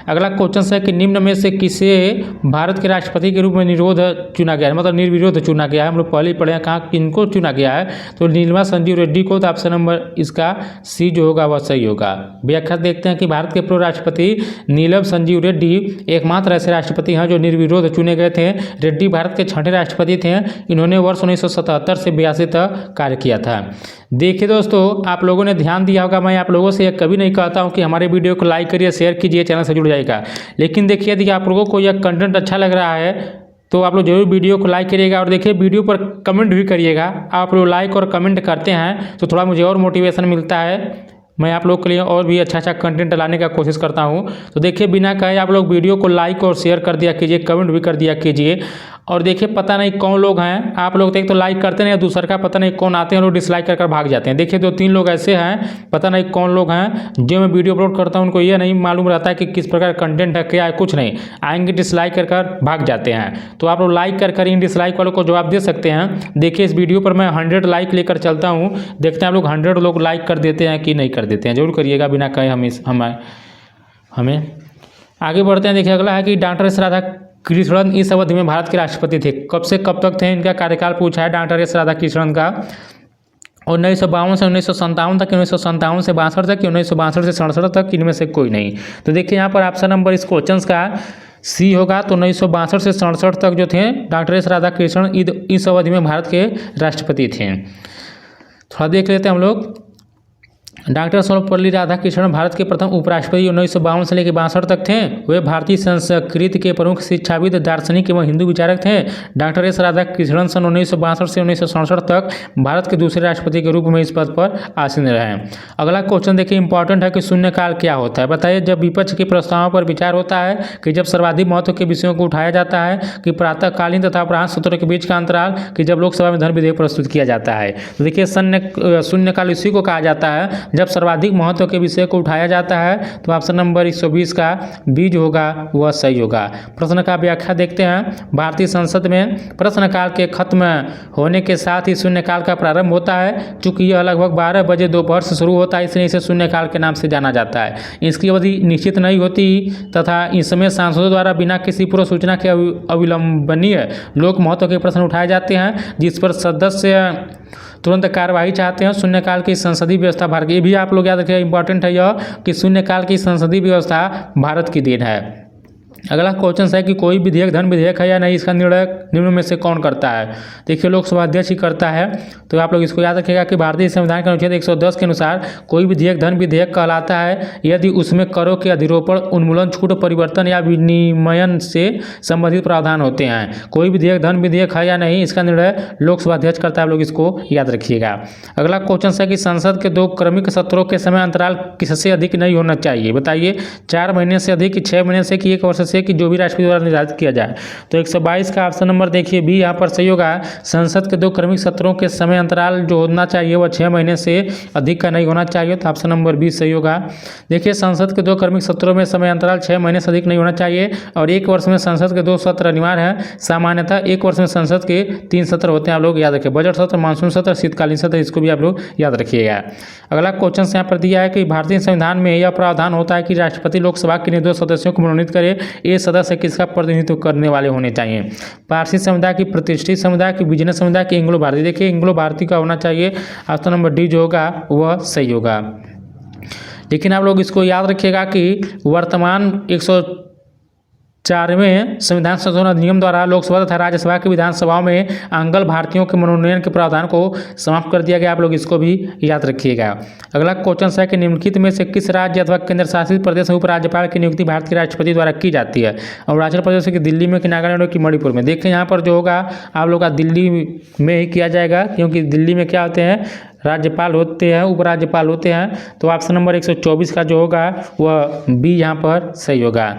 अगला क्वेश्चन है कि निम्न में से किसे भारत के राष्ट्रपति के रूप में निर्विरोध चुना गया है, मतलब निर्विरोध चुना गया है। हम लोग पहले ही पढ़े हैं कहाँ किनको चुना गया है। तो नीलमा संजीव रेड्डी को। तो ऑप्शन नंबर इसका सी जो होगा वह सही होगा। व्याख्या देखते हैं कि भारत के पूर्व राष्ट्रपति नीलम संजीव रेड्डी एकमात्र ऐसे राष्ट्रपति हैं जो निर्विरोध चुने गए थे। रेड्डी भारत के 6ठे राष्ट्रपति थे। इन्होंने वर्ष 1977 से 82 तक कार्य किया था। देखिए दोस्तों, आप लोगों ने ध्यान दिया होगा, मैं आप लोगों से यह कभी नहीं कहता हूं कि हमारे वीडियो को लाइक करिए, शेयर कीजिए, चैनल से जुड़ जाएगा। लेकिन देखिए यदि आप लोगों को यह कंटेंट अच्छा लग रहा है तो आप लोग जरूर वीडियो को लाइक करिएगा। और देखिए वीडियो पर कमेंट भी करिएगा। आप लोग लाइक और कमेंट करते हैं तो थोड़ा मुझे और मोटिवेशन मिलता है। मैं आप लोग के लिए और भी अच्छा कंटेंट लाने का कोशिश करता हूं। तो देखिए बिना कहे आप लोग वीडियो को लाइक और शेयर कर दिया कीजिए, कमेंट भी कर दिया कीजिए। और देखिए पता नहीं कौन लोग हैं, आप लोग एक तो लाइक करते नहीं, दूसरा का पता नहीं कौन आते हैं लोग डिसलाइक कर भाग जाते हैं। देखिए 2-3 लोग ऐसे हैं, पता नहीं कौन लोग हैं, जो मैं वीडियो अपलोड करता हूं उनको ये नहीं मालूम रहता है कि किस प्रकार कंटेंट है, क्या है, कुछ नहीं, आएंगे डिसलाइक कर भाग जाते हैं। तो आप लोग लाइक कर इन डिसलाइक वालों को जवाब दे सकते हैं। देखिए इस वीडियो पर मैं 100 लाइक लेकर चलता हूँ, देखते हैं आप लोग 100 लोग लाइक कर देते हैं कि नहीं कर देते हैं, जरूर करिएगा बिना कहे हमें आगे बढ़ते हैं। देखिए अगला है कि डॉक्टर एस राधाकृष्णन इस अवधि में भारत के राष्ट्रपति थे। कब से कब तक थे, इनका कार्यकाल पूछा है डॉक्टर एस राधाकृष्णन का। 1952 से 1957 तक, 1957 से 62 तक, 1962 से 67 तक, इनमें से कोई नहीं। तो देखिए यहाँ पर ऑप्शन नंबर इस क्वेश्चन का सी होगा। तो 1962 से 67 तक जो थे डॉक्टर एस राधाकृष्णन इस अवधि में भारत के राष्ट्रपति थे। थोड़ा देख लेते हैं हम लोग। डॉक्टर सर्वपल्ली राधाकृष्णन भारत के प्रथम उपराष्ट्रपति 1952 से लेकर 62 तक थे। वे भारतीय संस्कृति के प्रमुख शिक्षाविद, दार्शनिक एवं हिंदू विचारक थे। डॉक्टर एस राधाकृष्णन सन 1962 से 1967 तक भारत के दूसरे राष्ट्रपति के रूप में इस पद पर आसीन रहे। अगला क्वेश्चन देखिए इंपॉर्टेंट है कि शून्यकाल क्या होता है। बताइए, जब विपक्ष के प्रस्तावों पर विचार होता है, कि जब सर्वाधिक महत्व के विषयों को उठाया जाता है, कि प्रातःकालीन तथा अपराह्न सत्रों के बीच का अंतराल, कि जब लोकसभा में धन विधेयक प्रस्तुत किया जाता है। तो देखिए शून्यकाल इसी को कहा जाता है जब सर्वाधिक महत्व के विषय को उठाया जाता है। तो ऑप्शन नंबर 120 का बी जो होगा वह सही होगा। प्रश्न का व्याख्या देखते हैं। भारतीय संसद में प्रश्नकाल के खत्म होने के साथ ही शून्यकाल का प्रारंभ होता है। चूंकि यह लगभग 12 बजे दोपहर से शुरू होता है, इसलिए इसे शून्यकाल के नाम से जाना जाता है। इसकी अवधि निश्चित नहीं होती तथा इसमें सांसदों द्वारा बिना किसी पूर्व सूचना के अविलंबनीय लोक महत्व के प्रश्न उठाए जाते हैं, जिस पर सदस्य तुरंत कार्यवाही चाहते हैं। शून्यकाल की संसदीय व्यवस्था भारत की, ये भी आप लोग याद रखिए, इंपॉर्टेंट है यह कि शून्यकाल की संसदीय व्यवस्था भारत की देन है। अगला क्वेश्चन है कि कोई विधेयक धन विधेयक है या नहीं, इसका निर्णय निम्न में से कौन करता है। देखिए लोकसभा अध्यक्ष ही करता है, तो आप लोग इसको याद रखिएगा कि भारतीय संविधान के अनुच्छेद 110 के अनुसार कोई विधेयक धन विधेयक कहलाता है यदि उसमें करों के अधिरोपण, उन्मूलन, छूट, परिवर्तन या विनिमयन से संबंधित प्रावधान होते हैं। कोई विधेयक धन विधेयक है या नहीं, इसका निर्णय लोकसभा अध्यक्ष करता है, आप लोग इसको याद रखिएगा। अगला क्वेश्चन है कि संसद के 2 क्रमिक सत्रों के समय अंतराल किससे अधिक नहीं होना चाहिए। बताइए, 4 महीने से अधिक, 6 महीने से कि 1 वर्ष से, कि जो भी राष्ट्रपति द्वारा निर्धारित किया जाए। तो 122 का ऑप्शन नंबर देखिए बी यहाँ पर सही होगा। संसद के 2 क्रमिक सत्रों के समय अंतराल जो होना चाहिए वह 6 महीने से अधिक का नहीं होना चाहिए, तो ऑप्शन नंबर बी सही होगा। देखिए संसद के 2 क्रमिक सत्रों में समय अंतराल 6 महीने से अधिक नहीं होना चाहिए और 1 वर्ष में संसद के 2 सत्र अनिवार्य है। सामान्यतः 1 वर्ष में संसद के 3 सत्र होते हैं, आप लोग याद रखिए, बजट सत्र, मानसून सत्र, शीतकालीन सत्र, इसको भी आप लोग याद रखिएगा। अगला क्वेश्चन यहाँ पर दिया है कि भारतीय संविधान में यह प्रावधान होता है कि राष्ट्रपति लोकसभा के निर्दोष सदस्यों को मनोनीत करे। ये सदस्य किसका प्रतिनिधित्व करने वाले होने चाहिए। पारसी समुदाय की, प्रतिष्ठित समुदाय की, बिजनेस समुदाय की, एंग्लो भारतीय। देखिए एंग्लो भारतीय का होना चाहिए, ऑप्शन नंबर डी जो होगा वह सही होगा। लेकिन आप लोग इसको याद रखिएगा कि वर्तमान 104वें संविधान संशोधन अधिनियम द्वारा लोकसभा तथा राज्यसभा की विधानसभाओं में आंग्ल भारतीयों के मनोनयन के प्रावधान को समाप्त कर दिया गया, आप लोग इसको भी याद रखिएगा। अगला क्वेश्चन है कि निम्नलिखित में से किस राज्य अथवा केंद्र शासित प्रदेश में उपराज्यपाल की नियुक्ति भारत के राष्ट्रपति द्वारा की जाती है। अरुणाचल प्रदेश की दिल्ली में, कि नागालैंड की, मणिपुर में। देखिए यहाँ पर जो होगा आप लोग का दिल्ली में ही किया जाएगा, क्योंकि दिल्ली में क्या होते हैं, राज्यपाल होते हैं, उपराज्यपाल होते हैं। तो ऑप्शन नंबर 124 का जो होगा वह बी यहाँ पर सही होगा।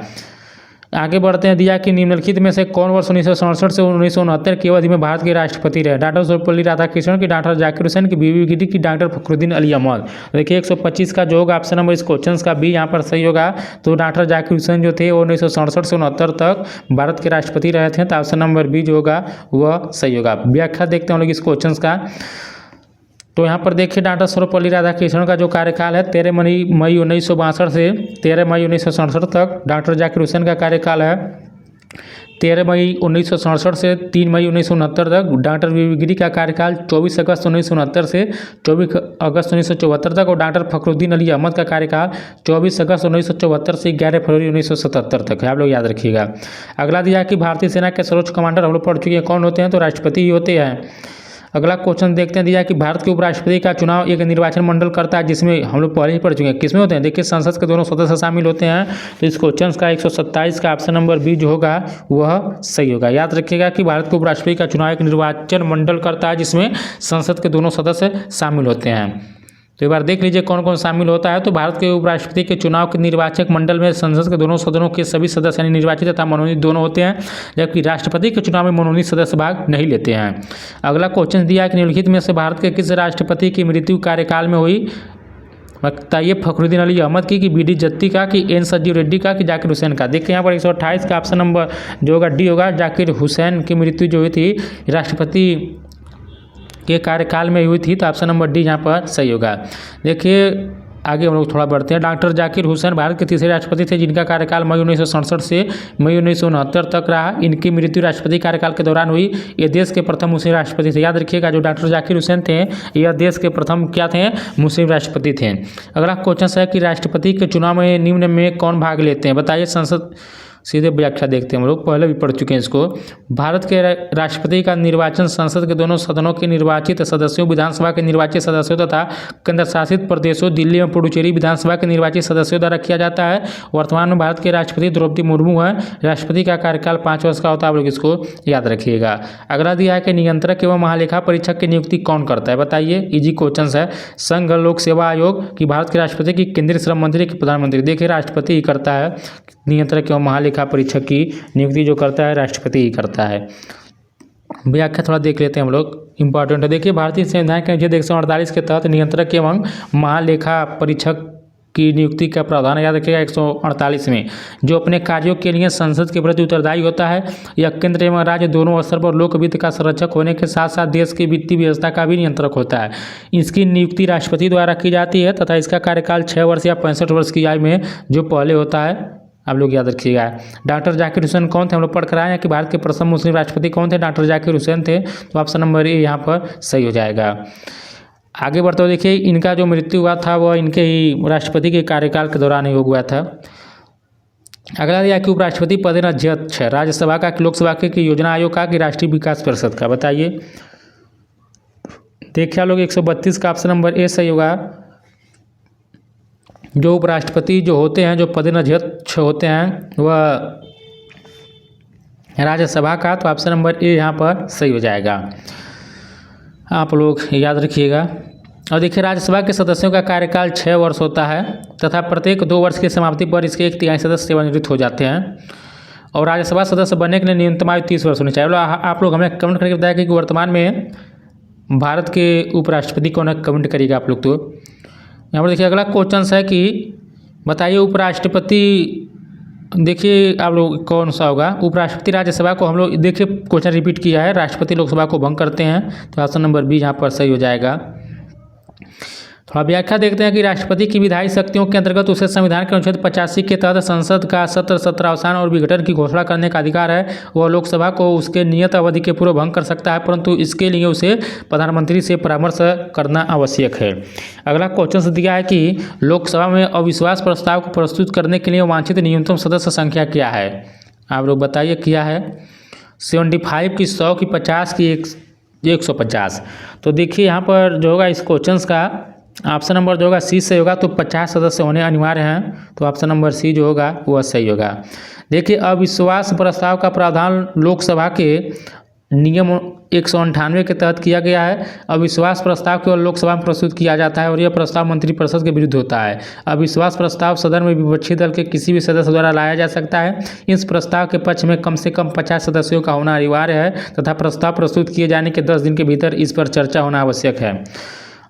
आगे बढ़ते हैं, दिया कि निम्नलिखित में से कौन वर्ष 1967 से 1969 की अवधि में भारत के राष्ट्रपति रहे। डॉक्टर सर्वपल्ली राधाकृष्णन की, डॉक्टर जाकिर हुसैन की, बीबी गिरी की, डॉक्टर फखरुद्दीन अली अहमद। देखिए 125 का जो होगा ऑप्शन नंबर इस क्वेश्चन का बी यहाँ पर सही होगा। तो डॉक्टर जाकिर हुसैन जो थे वो 1967 से 69 तक भारत के राष्ट्रपति रहे थे, तो ऑप्शन नंबर बी जो होगा वह सही होगा। व्याख्या देखते हैं हम लोग इस क्वेश्चन का। तो यहाँ पर देखिए डॉक्टर सर्वपल्ली राधाकृष्णन का जो कार्यकाल है 13 मई 1962 से 13 मई 1967 तक। डॉक्टर जाकिर हुसैन का कार्यकाल है 13 मई 1967 से 3 मई 1969 तक। डॉक्टर बीबी गिरी का कार्यकाल 24 अगस्त 1969 से 24 अगस्त 1974 तक। और डॉक्टर फखरुद्दीन अली अहमद का कार्यकाल 24 अगस्त 1974 से 11 फरवरी 1977 तक है, आप लोग याद रखिएगा। अगला दिया कि भारतीय सेना के सर्वोच्च कमांडर हम लोग पढ़ चुके हैं, कौन होते हैं, तो राष्ट्रपति ही होते हैं। अगला क्वेश्चन देखते हैं, दिया कि भारत के उपराष्ट्रपति का चुनाव एक निर्वाचन मंडल करता है, जिसमें हम लोग पहले ही पढ़ चुके हैं, किसमें होते हैं। देखिए संसद के दोनों सदस्य शामिल होते हैं। तो इस क्वेश्चन का 127 का ऑप्शन नंबर बी जो होगा वह सही होगा। याद रखिएगा कि भारत के उपराष्ट्रपति का चुनाव एक निर्वाचन मंडल करता है, जिसमें संसद के दोनों सदस्य शामिल होते हैं। तो एक बार देख लीजिए कौन कौन शामिल होता है। तो भारत के उपराष्ट्रपति के चुनाव के निर्वाचक मंडल में संसद के दोनों सदनों के सभी सदस्य यानी निर्वाचित तथा मनोनीत दोनों होते हैं, जबकि राष्ट्रपति के चुनाव में मनोनीत सदस्य भाग नहीं लेते हैं। अगला क्वेश्चन दिया है कि निम्नलिखित में से भारत के किस राष्ट्रपति की मृत्यु कार्यकाल में हुई। बताइए, फखरुद्दीन अली अहमद की बी डी जत्ती का, कि एन संजीव रेड्डी का, कि जाकिर हुसैन का। देखिए यहाँ पर 128 का ऑप्शन नंबर जो होगा डी होगा। जाकिर हुसैन की मृत्यु जो हुई थी राष्ट्रपति के कार्यकाल में हुई थी, तो ऑप्शन नंबर डी यहाँ पर सही होगा। देखिए आगे हम लोग थोड़ा बढ़ते हैं। डॉक्टर जाकिर हुसैन भारत के तीसरे राष्ट्रपति थे, जिनका कार्यकाल मई 1967 से मई 1969 तक रहा। इनकी मृत्यु राष्ट्रपति कार्यकाल के दौरान हुई। ये देश के प्रथम मुस्लिम राष्ट्रपति थे। याद रखिएगा जो डॉक्टर जाकिर हुसैन थे यह देश के प्रथम क्या थे, मुस्लिम राष्ट्रपति थे। अगला क्वेश्चन है कि राष्ट्रपति के चुनाव में निम्न में कौन भाग लेते हैं। बताइए संसद, सीधे व्याख्या देखते हैं हम लोग, पहले भी पढ़ चुके हैं इसको। भारत के राष्ट्रपति का निर्वाचन संसद के दोनों सदनों के निर्वाचित सदस्यों, विधानसभा के निर्वाचित सदस्यों तथा केंद्र शासित प्रदेशों दिल्ली एवं पुडुचेरी विधानसभा के निर्वाचित सदस्यों द्वारा किया जाता है। वर्तमान में भारत के राष्ट्रपति द्रौपदी मुर्मू है। राष्ट्रपति का कार्यकाल 5 वर्ष का होता है, आप लोग इसको याद रखिएगा। अगला दिया है कि नियंत्रक एवं महालेखा परीक्षक की नियुक्ति कौन करता है। बताइए, इजी क्वेश्चन है। संघ लोक सेवा आयोग, कि भारत के राष्ट्रपति, की केंद्रीय श्रम मंत्री, की प्रधानमंत्री। देखिए राष्ट्रपति ही करता है। नियंत्रक एवं महालेखा परीक्षक की नियुक्ति जो करता है राष्ट्रपति ही करता है। व्याख्या थोड़ा देख लेते हैं हम लोग, इंपॉर्टेंट है। देखिए भारतीय संविधान के अनुच्छेद 148 के तहत नियंत्रक एवं महालेखा परीक्षक की नियुक्ति का प्रावधान याद रखिएगा 148 में, जो अपने कार्यों के लिए संसद के प्रति उत्तरदायी होता है। यह केंद्र एवं राज्य दोनों स्तर पर लोक वित्त का संरक्षक होने के साथ साथ देश की वित्तीय व्यवस्था का भी नियंत्रक होता है। इसकी नियुक्ति राष्ट्रपति द्वारा की जाती है तथा इसका कार्यकाल 6 वर्ष या 65 वर्ष की आयु में जो पहले होता है, आप लोग याद रखिएगा। डॉक्टर जाकिर हुसैन कौन थे, हम लोग पढ़ कर आए हैं कि भारत के प्रथम मुस्लिम राष्ट्रपति कौन थे, डॉक्टर जाकिर हुसैन थे। तो ऑप्शन नंबर ए यहाँ पर सही हो जाएगा। आगे बढ़ते हुए देखिए इनका जो मृत्यु हुआ था वह इनके ही राष्ट्रपति के कार्यकाल के दौरान ही हुआ था। अगला दिया कि उपराष्ट्रपति पद अध्यक्ष राज्यसभा का, लोकसभा के, योजना आयोग का, कि राष्ट्रीय विकास परिषद का, बताइए। देखिए आप लोग 132 का ऑप्शन नंबर ए सही होगा। जो उपराष्ट्रपति जो होते हैं, जो पदाध्यक्ष होते हैं, वह राज्यसभा का, तो ऑप्शन नंबर ए यहाँ पर सही हो जाएगा। आप लोग याद रखिएगा। और देखिए राज्यसभा के सदस्यों का कार्यकाल 6 वर्ष होता है तथा प्रत्येक 2 वर्ष की समाप्ति पर इसके 1/3 सदस्य सेवानिवृत्त हो जाते हैं। और राज्यसभा सदस्य बनने के लिए न्यूनतम आयु 30 वर्ष होनी चाहिए। आप लोग हमें कमेंट करके बताया कि वर्तमान में भारत के उपराष्ट्रपति कौन है, कमेंट करिएगा आप लोग। तो यहाँ पर देखिए अगला क्वेश्चन है कि बताइए उपराष्ट्रपति, देखिए आप लोग कौन सा होगा। उपराष्ट्रपति राज्यसभा को, हम लोग देखिए क्वेश्चन रिपीट किया है, राष्ट्रपति लोकसभा को भंग करते हैं, तो ऑप्शन नंबर बी यहाँ पर सही हो जाएगा। थोड़ा व्याख्या देखते हैं कि राष्ट्रपति की विधायी शक्तियों के अंतर्गत उसे संविधान के अनुच्छेद 85 के तहत संसद का सत्र अवसान और विघटन की घोषणा करने का अधिकार है। वह लोकसभा को उसके नियत अवधि के पूर्व भंग कर सकता है, परंतु इसके लिए उसे प्रधानमंत्री से परामर्श करना आवश्यक है। अगला क्वेश्चन दिया है कि लोकसभा में अविश्वास प्रस्ताव को प्रस्तुत करने के लिए वांछित न्यूनतम सदस्य संख्या क्या है। आप लोग बताइए क्या है। 75 की 100 की 50 की 150। तो देखिए यहाँ पर जो होगा इस क्वेश्चन का ऑप्शन नंबर जो होगा सी सही होगा। तो 50 सदस्य होने अनिवार्य हैं, तो ऑप्शन नंबर सी जो होगा वह सही होगा। देखिए अविश्वास प्रस्ताव का प्रावधान लोकसभा के नियम 198 के तहत किया गया है। अविश्वास प्रस्ताव केवल लोकसभा में प्रस्तुत किया जाता है और यह प्रस्ताव मंत्रिपरिषद के विरुद्ध होता है। अविश्वास प्रस्ताव सदन में विपक्षी दल के किसी भी सदस्य द्वारा लाया जा सकता है। इस प्रस्ताव के पक्ष में कम से कम 50 सदस्यों का होना अनिवार्य है तथा प्रस्ताव प्रस्तुत किए जाने के 10 दिन के भीतर इस पर चर्चा होना आवश्यक है।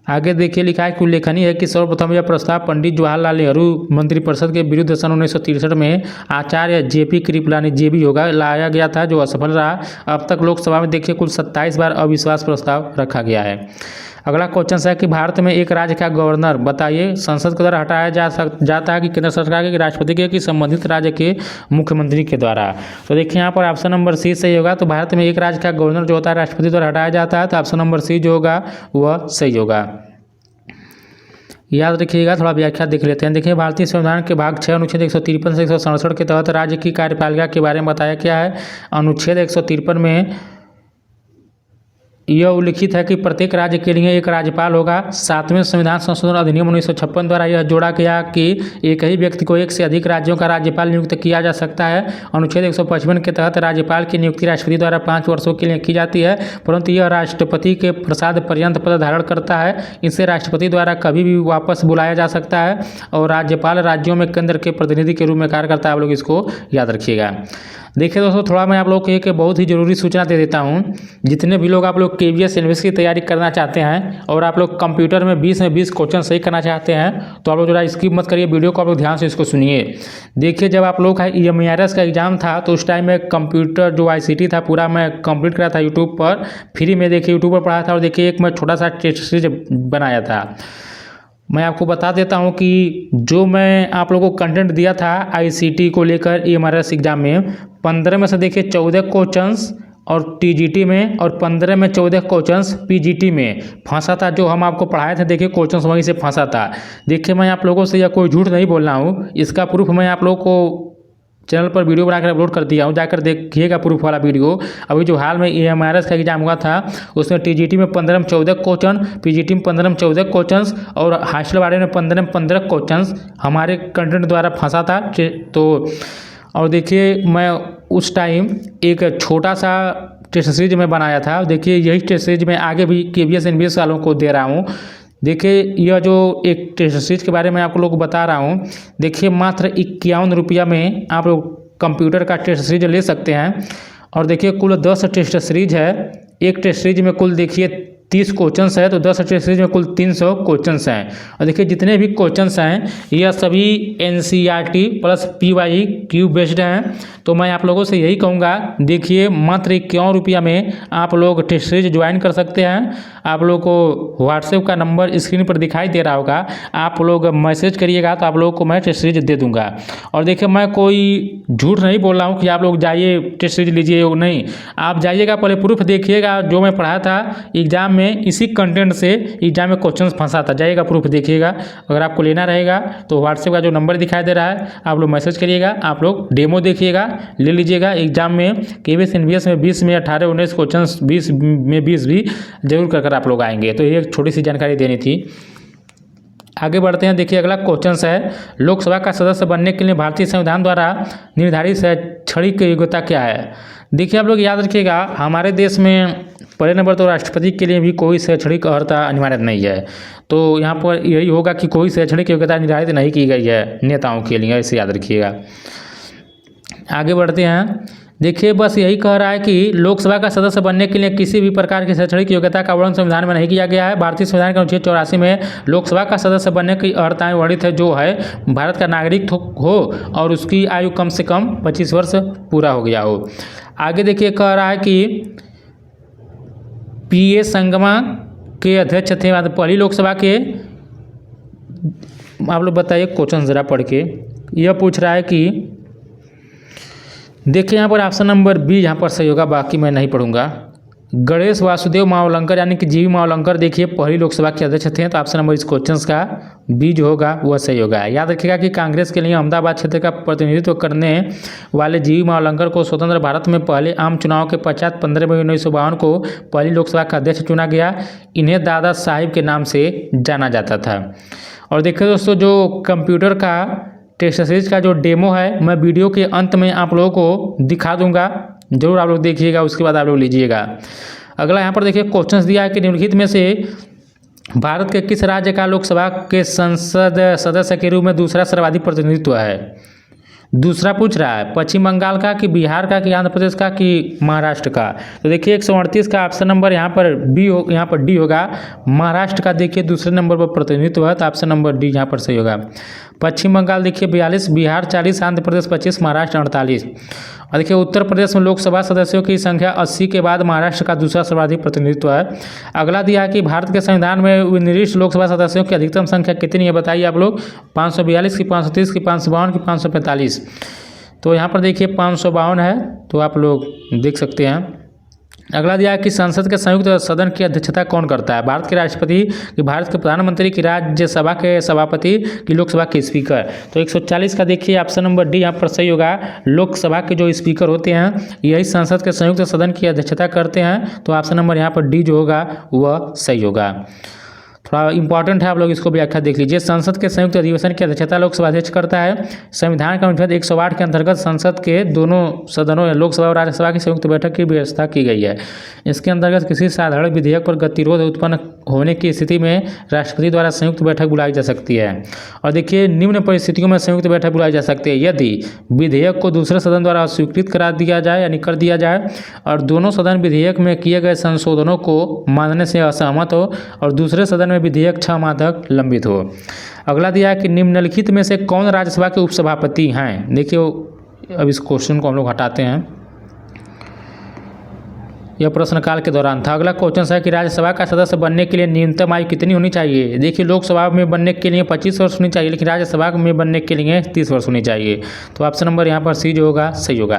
आगे देखिए लिखा है कि उल्लेखनीय है कि सर्वप्रथम यह प्रस्ताव पंडित जवाहरलाल नेहरू मंत्रिपरिषद के विरुद्ध सन 1963 में आचार्य जेपी कृपलानी जेबी होगा लाया गया था, जो असफल रहा। अब तक लोकसभा में देखिए कुल 27 बार अविश्वास प्रस्ताव रखा गया है। अगला क्वेश्चन है कि भारत में एक राज्य का गवर्नर, बताइए, संसद के द्वारा हटाया जाता है कि केंद्र सरकार के, राष्ट्रपति के, कि संबंधित राज्य के मुख्यमंत्री के द्वारा। तो देखिए यहाँ पर ऑप्शन नंबर सी सही होगा। तो भारत में एक राज्य का गवर्नर जो होता है राष्ट्रपति द्वारा हटाया जाता है, तो ऑप्शन नंबर सी जो होगा वह सही होगा। याद रखिएगा। थोड़ा व्याख्या देख लेते हैं। देखिए भारतीय संविधान के भाग 6 अनुच्छेद 153 से 167 के तहत राज्य की कार्यपालिका के बारे में बताया क्या है। अनुच्छेद 153 में यह उल्लिखित है कि प्रत्येक राज्य के लिए एक राज्यपाल होगा। 7वें संविधान संशोधन अधिनियम 1956 द्वारा यह जोड़ा गया कि एक ही व्यक्ति को एक से अधिक राज्यों का राज्यपाल नियुक्त किया जा सकता है। अनुच्छेद 155 के तहत राज्यपाल की नियुक्ति राष्ट्रपति द्वारा 5 वर्षों के लिए की जाती है, परंतु यह राष्ट्रपति के प्रसाद पर्यंत पद धारण करता है। इसे राष्ट्रपति द्वारा कभी भी वापस बुलाया जा सकता है और राज्यपाल राज्यों में केंद्र के प्रतिनिधि के रूप में कार्य करता है। आप लोग इसको याद रखिएगा। देखिए दोस्तों, थोड़ा मैं आप लोग को एक बहुत ही ज़रूरी सूचना दे देता हूँ। जितने भी लोग आप लोग KVS एनवीएस की तैयारी करना चाहते हैं और आप लोग कंप्यूटर में 20 में 20 क्वेश्चन सही करना चाहते हैं, तो आप लोग जरा स्किप मत करिए, वीडियो को आप लोग ध्यान से इसको सुनिए। देखिए जब आप लोग का EMIRS का एग्ज़ाम था तो उस टाइम में कंप्यूटर जो ICT था पूरा मैं कंप्लीट करा था यूट्यूब पर, फ्री में देखिए यूट्यूब पर पढ़ा था। और देखिए एक मैं छोटा सा टेस्ट सीरीज बनाया था। मैं आपको बता देता हूं कि जो मैं आप लोगों को कंटेंट दिया था ICT को लेकर EMIRS एग्जाम में, 15 में से देखिए 14 क्वेश्चंस और TGT में और 15 में 14 क्वेश्चंस PGT में फंसा था। जो हम आपको पढ़ाए थे देखिए क्वेश्चंस वहीं से फंसा था। देखिए मैं आप लोगों से यह कोई झूठ नहीं बोल रहा हूँ, इसका प्रूफ मैं आप लोगों को चैनल पर वीडियो बनाकर अपलोड कर दिया हूँ, जाकर देखिएगा प्रूफ वाला वीडियो। अभी जो हाल में EMIRS का एग्जाम हुआ था उसमें TGT में 15 में 14 क्वेश्चन, PGT में 15 में 14 क्वेश्चन और हॉस्टल वाले में 15 में 15 क्वेश्चन हमारे कंटेंट द्वारा फंसा था। तो और देखिए मैं उस टाइम एक छोटा सा टेस्ट सीरीज में बनाया था। देखिए यही टेस्ट सीरीज में आगे भी KVS NVS वालों को दे रहा हूँ। देखिए यह जो एक टेस्ट सीरीज के बारे में आप लोग को बता रहा हूँ, देखिए मात्र 51 रुपया में आप लोग कंप्यूटर का टेस्ट सीरीज ले सकते हैं। और देखिए कुल 10 टेस्ट सीरीज है। एक टेस्ट सीरीज में कुल देखिए 30 क्वेश्चंस है, तो 10 टेस्ट सीरीज में कुल 300 क्वेश्चंस हैं। और देखिए जितने भी क्वेश्चंस हैं यह सभी NCERT प्लस PYQ बेस्ड हैं। तो मैं आप लोगों से यही कहूँगा, देखिए मात्र 51 रुपया में आप लोग टेस्ट सीरीज ज्वाइन कर सकते हैं। आप लोग को व्हाट्सएप का नंबर स्क्रीन पर दिखाई दे रहा होगा, आप लोग मैसेज करिएगा तो आप लोगों को मैं टेस्ट सीरीज दे दूँगा। और देखिए मैं कोई झूठ नहीं बोल रहा हूँ कि आप लोग जाइए टेस्ट सीरीज लीजिए, नहीं, आप जाइएगा पहले प्रूफ देखिएगा। जो मैं पढ़ाया था एग्जाम में इसी कंटेंट से एग्जाम में क्वेश्चन फंसाता जाएगा। प्रूफ देखिएगा। अगर आपको लेना रहेगा तो व्हाट्सएप का जो नंबर दिखाई दे रहा है आप लोग मैसेज करिएगा, आप लोग डेमो देखिएगा, ले लीजिएगा। एग्जाम में केवीएस एनवीएस में 20 में 18 19 क्वेश्चन 20 में 20 भी जरूर कर आप लोग आएंगे। तो ये एक छोटी सी जानकारी देनी थी। आगे बढ़ते हैं। देखिए अगला क्वेश्चन है, लोकसभा का सदस्य बनने के लिए भारतीय संविधान द्वारा निर्धारित शैक्षणिक योग्यता क्या है। देखिए आप लोग याद रखिएगा, हमारे देश में पहले नंबर तो राष्ट्रपति के लिए भी कोई शैक्षणिक अर्हता अनिवार्य नहीं है। तो यहाँ पर यही होगा कि कोई शैक्षणिक योग्यता निर्धारित नहीं की गई है नेताओं के लिए, ऐसे याद रखिएगा। आगे बढ़ते हैं। देखिए बस यही कह रहा है कि लोकसभा का सदस्य बनने के लिए किसी भी प्रकार की शैक्षणिक योग्यता का वर्णन संविधान में नहीं किया गया है। भारतीय संविधान के अनुच्छेद 84 में लोकसभा का सदस्य बनने की अर्हताएं वर्णित है, जो है भारत का नागरिक हो और उसकी आयु कम से कम 25 वर्ष पूरा हो गया हो। आगे देखिए कह रहा है कि पीए संगमा के अध्यक्ष थे पहली लोकसभा के। आप लोग बताइए क्वेश्चन ज़रा पढ़ के। यह पूछ रहा है कि देखिए यहाँ पर ऑप्शन नंबर बी यहाँ पर सही होगा, बाकी मैं नहीं पढ़ूंगा। गणेश वासुदेव मावलंकर यानी कि जीवी मावलंकर देखिए पहली लोकसभा के अध्यक्ष थे। तो ऑप्शन नंबर इस क्वेश्चन का बी जो होगा वह सही होगा। याद रखिएगा कि कांग्रेस के लिए अहमदाबाद क्षेत्र का प्रतिनिधित्व करने वाले जीवी मावलंकर को स्वतंत्र भारत में पहले आम चुनाव के पश्चात 15 मई 1952 को पहली लोकसभा का अध्यक्ष चुना गया। इन्हें दादा साहिब के नाम से जाना जाता था। और देखिए दोस्तों, जो कंप्यूटर का टेस्ट सीरीज का जो डेमो है मैं वीडियो के अंत में आप लोगों को दिखा दूंगा, जरूर आप लोग देखिएगा, उसके बाद आप लोग लीजिएगा। अगला यहाँ पर देखिए क्वेश्चन दिया है कि निम्नलिखित में से भारत के किस राज्य का लोकसभा के संसद सदस्य के रूप में दूसरा सर्वाधिक प्रतिनिधित्व है। दूसरा पूछ रहा है पश्चिम बंगाल का कि बिहार का कि आंध्र प्रदेश का कि महाराष्ट्र का। तो देखिए 138 का ऑप्शन नंबर यहाँ पर बी हो, यहाँ पर डी होगा। महाराष्ट्र का देखिए दूसरे नंबर पर प्रतिनिधित्व है, तो ऑप्शन नंबर डी यहाँ पर सही होगा। पश्चिम बंगाल देखिए 42, बिहार 40, आंध्र प्रदेश 25, महाराष्ट्र 48। और देखिए उत्तर प्रदेश में लोकसभा सदस्यों की संख्या 80 के बाद महाराष्ट्र का दूसरा सर्वाधिक प्रतिनिधित्व है। अगला दिया है कि भारत के संविधान में विनिर्दिष्ट लोकसभा सदस्यों की अधिकतम संख्या कितनी है, बताइए आप लोग। 542 की 530 की 552 की 545। तो यहाँ पर देखिए 552 है, तो आप लोग देख सकते हैं। अगला दिया है कि संसद के संयुक्त सदन की अध्यक्षता कौन करता है। भारत के राष्ट्रपति कि भारत के प्रधानमंत्री की राज्यसभा के सभापति की लोकसभा के स्पीकर। तो 140 का देखिए ऑप्शन नंबर डी यहाँ पर सही होगा। लोकसभा के जो स्पीकर होते हैं यही संसद के संयुक्त सदन की अध्यक्षता करते हैं। तो ऑप्शन नंबर यहाँ पर डी जो होगा वह सही होगा। थोड़ा इंपॉर्टेंट है, आप लोग इसको व्याख्या देख लीजिए। संसद के संयुक्त अधिवेशन की अध्यक्षता लोकसभा अध्यक्ष करता है। संविधान का अनुच्छेद 108 के अंतर्गत संसद के दोनों सदनों लोकसभा और राज्यसभा की संयुक्त बैठक की व्यवस्था की गई है। इसके अंतर्गत किसी साधारण विधेयक पर गतिरोध उत्पन्न होने की स्थिति में राष्ट्रपति द्वारा संयुक्त बैठक बुलाई जा सकती है। और देखिए निम्न परिस्थितियों में संयुक्त बैठक बुलाई जा सकती है यदि विधेयक को दूसरे सदन द्वारा अस्वीकृत करा दिया जाए यानी कर दिया जाए, और दोनों सदन विधेयक में किए गए संशोधनों को मानने से असहमत हो, और दूसरे सदन में विधेयक 6 माह तक लंबित हो। अगला दिया है कि निम्नलिखित में से कौन राज्यसभा के उपसभापति हैं। देखिए अब इस क्वेश्चन को हम लोग हटाते हैं, यह प्रश्नकाल के दौरान था। अगला क्वेश्चन है कि राज्यसभा का सदस्य बनने के लिए न्यूनतम आयु कितनी होनी चाहिए। देखिए लोकसभा में बनने के लिए 25 वर्ष होनी चाहिए, लेकिन राज्यसभा में बनने के लिए 30 वर्ष होनी चाहिए। तो ऑप्शन नंबर यहाँ पर सी जो होगा सही होगा।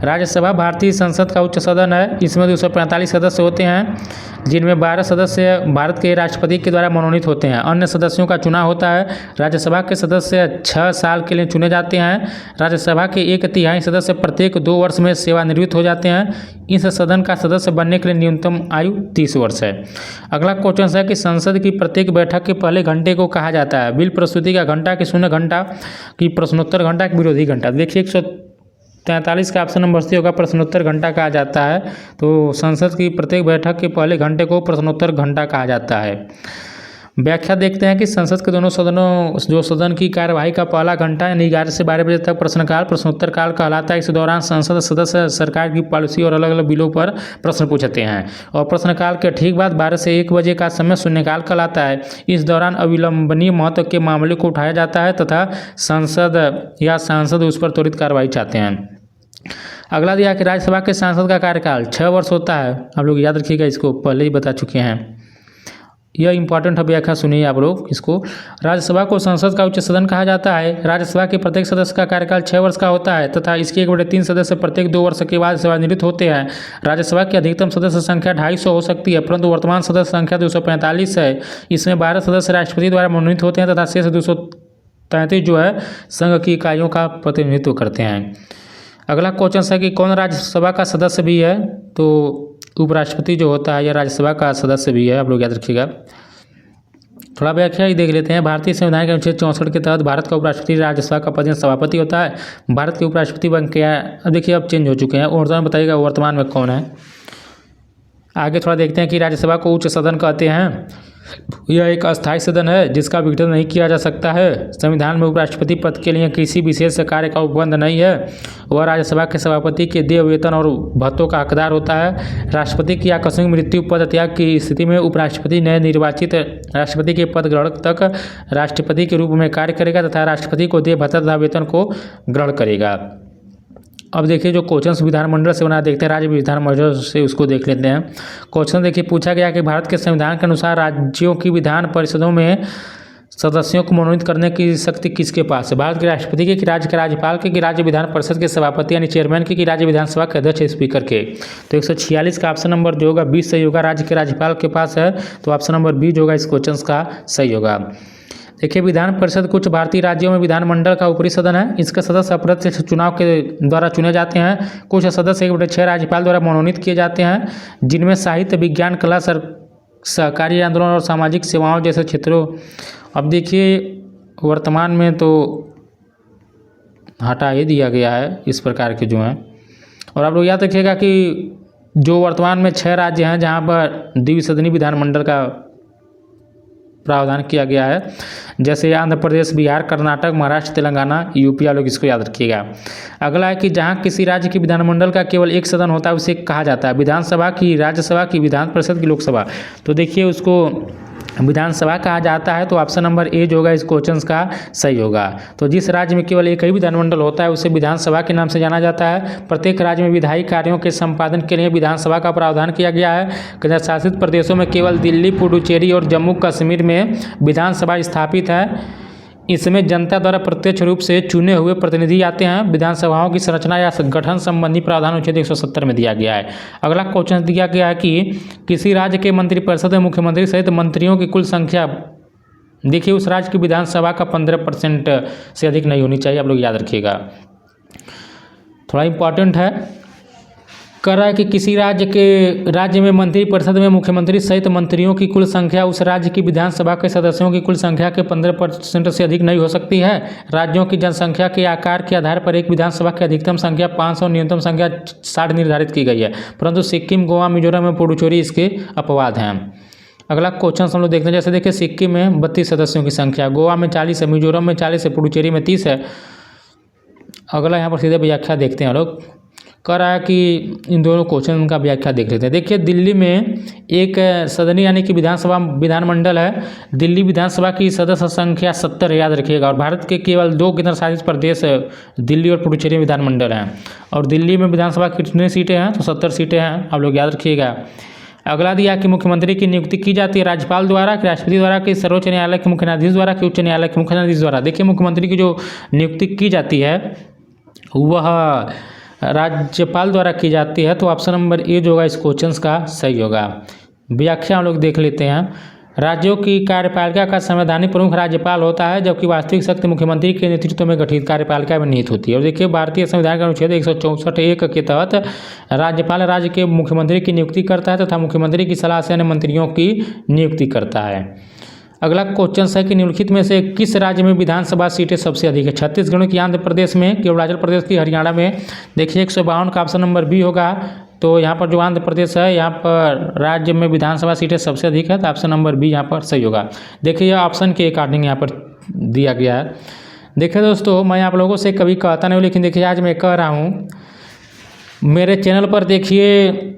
राज्यसभा भारतीय संसद का उच्च सदन है। इसमें 245 सदस्य होते हैं, जिनमें 12 सदस्य भारत के राष्ट्रपति के द्वारा मनोनीत होते हैं। अन्य सदस्यों का चुनाव होता है। राज्यसभा के सदस्य 6 साल के लिए चुने जाते हैं। राज्यसभा के 1/3 सदस्य प्रत्येक 2 वर्ष में सेवानिवृत्त हो जाते हैं। इस सदन का सदस्य बनने के लिए न्यूनतम आयु 30 वर्ष है। अगला क्वेश्चन है कि संसद की प्रत्येक बैठक के पहले घंटे को कहा जाता है। बिल प्रस्तुति का घंटा, कि शून्य घंटा, कि प्रश्नोत्तर घंटा, कि विरोधी घंटा। देखिए 143 का ऑप्शन नंबर सी होगा, प्रश्नोत्तर घंटा कहा जाता है। तो संसद की प्रत्येक बैठक के पहले घंटे को प्रश्नोत्तर घंटा कहा जाता है। व्याख्या देखते हैं कि संसद के दोनों सदनों जो सदन की कार्यवाही का पहला घंटा यानी 11 से 12 बजे तक प्रश्नकाल प्रश्नोत्तर काल कहलाता है। इस दौरान संसद सदस्य सरकार की पॉलिसी और अलग अलग बिलों पर प्रश्न पूछते हैं। और प्रश्नकाल के ठीक बाद 12 से 1 बजे का समय शून्यकाल कहलाता है। इस दौरान अविलंबनीय महत्व के मामले को उठाया जाता है तथा संसद या सांसद उस पर त्वरित कार्रवाई चाहते हैं। अगला दिया कि राज्यसभा के सांसद का कार्यकाल 6 वर्ष होता है। आप लोग याद रखिएगा, इसको पहले ही बता चुके हैं। यह इंपॉर्टेंट है, व्याख्या सुनिए आप लोग इसको। राज्यसभा को संसद का उच्च सदन कहा जाता है। राज्यसभा के प्रत्येक सदस्य का कार्यकाल 6 वर्ष का होता है तथा इसके 1/3 सदस्य प्रत्येक 2 वर्ष के बाद सेवानिवृत्त होते हैं। राज्यसभा की अधिकतम सदस्य संख्या 250 हो सकती है, परंतु वर्तमान सदस्य संख्या 245 है। इसमें 12 सदस्य राष्ट्रपति द्वारा मनोनीत होते हैं तथा शेष 233 जो है संघ की इकाइयों का प्रतिनिधित्व करते हैं। अगला क्वेश्चन है कि कौन राज्यसभा का सदस्य भी है, तो उपराष्ट्रपति जो होता है यह राज्यसभा का सदस्य भी है, आप लोग याद रखिएगा। थोड़ा व्याख्या ही देख लेते हैं। भारतीय संविधान के अनुच्छेद 64 के तहत भारत का उपराष्ट्रपति राज्यसभा का पद सभापति होता है। भारत के उपराष्ट्रपति बन के देखिए अब चेंज हो चुके हैं, वर्तमान बताइएगा वर्तमान में कौन है। आगे थोड़ा देखते हैं कि राज्यसभा को उच्च सदन कहते हैं। यह एक अस्थायी सदन है जिसका विघटन नहीं किया जा सकता है। संविधान में उपराष्ट्रपति पद के लिए किसी विशेष कार्य का उपबंध नहीं है। वह राज्यसभा के सभापति के देय वेतन और भत्तों का हकदार होता है। राष्ट्रपति की आकस्मिक मृत्यु, पद त्याग की स्थिति में उपराष्ट्रपति नए निर्वाचित राष्ट्रपति के पद ग्रहण तक राष्ट्रपति के रूप में कार्य करेगा तथा राष्ट्रपति को देय भत्ता तथा वेतन को ग्रहण करेगा। अब देखिए जो क्वेश्चन विधानमंडल से बना देखते हैं, राज्य विधानमंडल से उसको देख लेते हैं। क्वेश्चन देखिए पूछा गया कि भारत के संविधान के अनुसार राज्यों की विधान परिषदों में सदस्यों को मनोनीत करने की शक्ति किसके पास है? भारत के राष्ट्रपति के, कि राज्य के राज्यपाल के, कि राज्य विधान परिषद के सभापति यानी चेयरमैन के, कि राज्य विधानसभा के अध्यक्ष स्पीकर के? तो 146 का ऑप्शन नंबर जो होगा 20 सही होगा, राज्य के राज्यपाल के पास है, तो ऑप्शन नंबर 20 जो होगा इस क्वेश्चन का सही होगा। देखिए विधान परिषद कुछ भारतीय राज्यों में विधानमंडल का ऊपरी सदन है। इसके सदस्य अप्रत्यक्ष चुनाव के द्वारा चुने जाते हैं। कुछ सदस्य 1/6 राज्यपाल द्वारा मनोनीत किए जाते हैं, जिनमें साहित्य, विज्ञान, कला, सहकारी आंदोलन और सामाजिक सेवाओं जैसे क्षेत्रों। अब देखिए वर्तमान में तो हटा ही दिया गया है इस प्रकार के जो हैं। और आप लोग याद रखिएगा कि जो वर्तमान में 6 राज्य हैं जहाँ पर द्विसदनीय विधानमंडल का प्रावधान किया गया है, जैसे आंध्र प्रदेश, बिहार, कर्नाटक, महाराष्ट्र, तेलंगाना, यूपी, आप लोग इसको याद रखिएगा। अगला है कि जहां किसी राज्य की विधानमंडल का केवल एक सदन होता है उसे कहा जाता है विधानसभा, की राज्यसभा, की विधान परिषद, की लोकसभा? तो देखिए उसको विधानसभा कहा जाता है, तो ऑप्शन नंबर ए जो होगा इस क्वेश्चन का सही होगा। तो जिस राज्य में केवल एक ही विधानमंडल होता है उसे विधानसभा के नाम से जाना जाता है। प्रत्येक राज्य में विधायी कार्यों के संपादन के लिए विधानसभा का प्रावधान किया गया है। केंद्र शासित प्रदेशों में केवल दिल्ली, पुडुचेरी और जम्मू कश्मीर में विधानसभा स्थापित है। इसमें जनता द्वारा प्रत्यक्ष रूप से चुने हुए प्रतिनिधि आते हैं। विधानसभाओं की संरचना या गठन संबंधी प्रावधान अनुच्छेद 170 में दिया गया है। अगला क्वेश्चन दिया गया है कि किसी राज्य के मंत्रिपरिषद में मुख्यमंत्री सहित मंत्रियों की कुल संख्या, देखिए उस राज्य की विधानसभा का 15% से अधिक नहीं होनी चाहिए, आप लोग याद रखिएगा, थोड़ा इंपॉर्टेंट है। कर रहा है कि किसी राज्य में मंत्रिपरिषद में मुख्यमंत्री सहित मंत्रियों की कुल संख्या उस राज्य की विधानसभा के सदस्यों की कुल संख्या के 15% से अधिक नहीं हो सकती है। राज्यों की जनसंख्या के आकार के आधार पर एक विधानसभा की अधिकतम संख्या 500 और न्यूनतम संख्या 60 निर्धारित की गई है, परंतु सिक्किम, गोवा, मिजोरम और पुडुचेरी इसके अपवाद हैं। अगला क्वेश्चन हम लोग देखते हैं। जैसे देखिए सिक्किम में 32 सदस्यों की संख्या, गोवा में 40 है, मिजोरम में 40 है, पुडुचेरी में 30 है। अगला यहाँ पर सीधे व्याख्या देखते हैं हम लोग। कह रहा है कि इन दोनों क्वेश्चन का व्याख्या देख लेते हैं। देखिए दिल्ली में एक सदनी यानी कि विधानसभा विधानमंडल है। दिल्ली विधानसभा की सदस्य संख्या 70 है, याद रखिएगा। और भारत के केवल 2 केंद्र शासित प्रदेश दिल्ली और पुडुचेरी विधानमंडल हैं। और दिल्ली में विधानसभा कितनी सीटें हैं? तो 70 सीटें हैं, आप लोग याद रखिएगा। अगला दिया कि मुख्यमंत्री की नियुक्ति की जाती है राज्यपाल द्वारा, कि राष्ट्रपति द्वारा, कि सर्वोच्च न्यायालय के मुख्य न्यायाधीश द्वारा, कि उच्च न्यायालय के मुख्य न्यायाधीश द्वारा। देखिए मुख्यमंत्री की जो नियुक्ति की जाती है वह राज्यपाल द्वारा की जाती है, तो ऑप्शन नंबर ए जो होगा इस क्वेश्चन का सही होगा। व्याख्या हम लोग देख लेते हैं। राज्यों की कार्यपालिका का संवैधानिक प्रमुख राज्यपाल होता है, जबकि वास्तविक शक्ति मुख्यमंत्री के नेतृत्व में गठित कार्यपालिका में निहित होती है। और देखिए भारतीय संविधान के अनुच्छेद 164(1) के तहत राज्यपाल राज्य के मुख्यमंत्री की नियुक्ति करता है तथा मुख्यमंत्री की सलाह से अन्य मंत्रियों की नियुक्ति करता है। अगला क्वेश्चन है कि निम्नलिखित में से किस राज्य में विधानसभा सीटें सबसे अधिक है? छत्तीसगढ़ की, आंध्र प्रदेश में, कि अरुणाचल प्रदेश की, हरियाणा में? देखिए 152 का ऑप्शन नंबर बी होगा। तो यहाँ पर जो आंध्र प्रदेश है यहाँ पर राज्य में विधानसभा सीटें सबसे अधिक है, तो ऑप्शन नंबर बी यहाँ पर सही होगा। देखिए यह ऑप्शन के अकॉर्डिंग यहाँ पर दिया गया है। देखिए दोस्तों मैं आप लोगों से कभी कहता नहीं हूँ, लेकिन देखिए आज मैं कह रहा हूँ। मेरे चैनल पर देखिए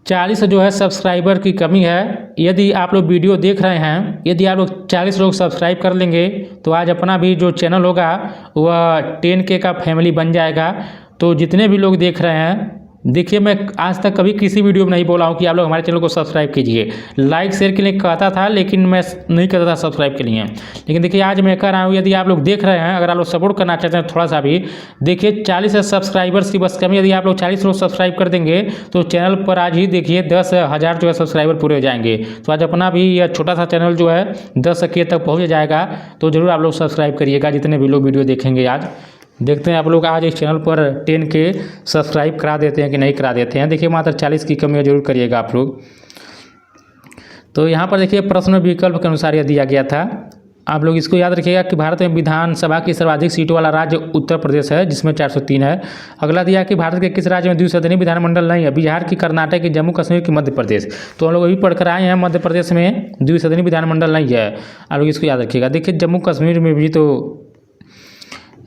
40 जो है सब्सक्राइबर की कमी है। यदि आप लोग वीडियो देख रहे हैं, यदि आप लोग 40 लोग सब्सक्राइब कर लेंगे तो आज अपना भी जो चैनल होगा वह 10K का फैमिली बन जाएगा। तो जितने भी लोग देख रहे हैं देखिए मैं आज तक कभी किसी वीडियो में नहीं बोला हूँ कि आप लोग हमारे चैनल को सब्सक्राइब कीजिए। लाइक शेयर के लिए कहता था, लेकिन मैं नहीं करता था सब्सक्राइब के लिए। लेकिन देखिए आज मैं कर रहा हूँ। यदि आप लोग देख रहे हैं, अगर आप लोग सपोर्ट करना चाहते हैं थोड़ा सा भी, देखिए 40 सब्सक्राइबर्स की बस कमी। यदि आप लोग 40 लोग सब्सक्राइब कर देंगे तो चैनल पर आज ही देखिए 10,000 जो है सब्सक्राइबर पूरे हो जाएंगे। तो आज अपना भी यह छोटा सा चैनल जो है 10K तक पहुँच जाएगा। तो ज़रूर आप लोग सब्सक्राइब करिएगा जितने भी लोग वीडियो देखेंगे। आज देखते हैं आप लोग आज इस चैनल पर 10K सब्सक्राइब करा देते हैं कि नहीं करा देते हैं। देखिए मात्र 40 की कमी जरूर करिएगा आप लोग। तो यहाँ पर देखिए प्रश्न विकल्प के अनुसार यह दिया गया था। आप लोग इसको याद रखिएगा कि भारत में विधानसभा की सर्वाधिक सीटों वाला राज्य उत्तर प्रदेश है, जिसमें 403 है। अगला दिया कि भारत के किस राज्य में द्विसदनीय विधानमंडल नहीं है? बिहार की, कर्नाटक की, जम्मू कश्मीर की, मध्य प्रदेश। तो हम लोग अभी पढ़कर आए हैं मध्य प्रदेश में द्विसदनीय विधानमंडल नहीं है। आप लोग इसको याद रखिएगा। देखिए जम्मू कश्मीर में भी तो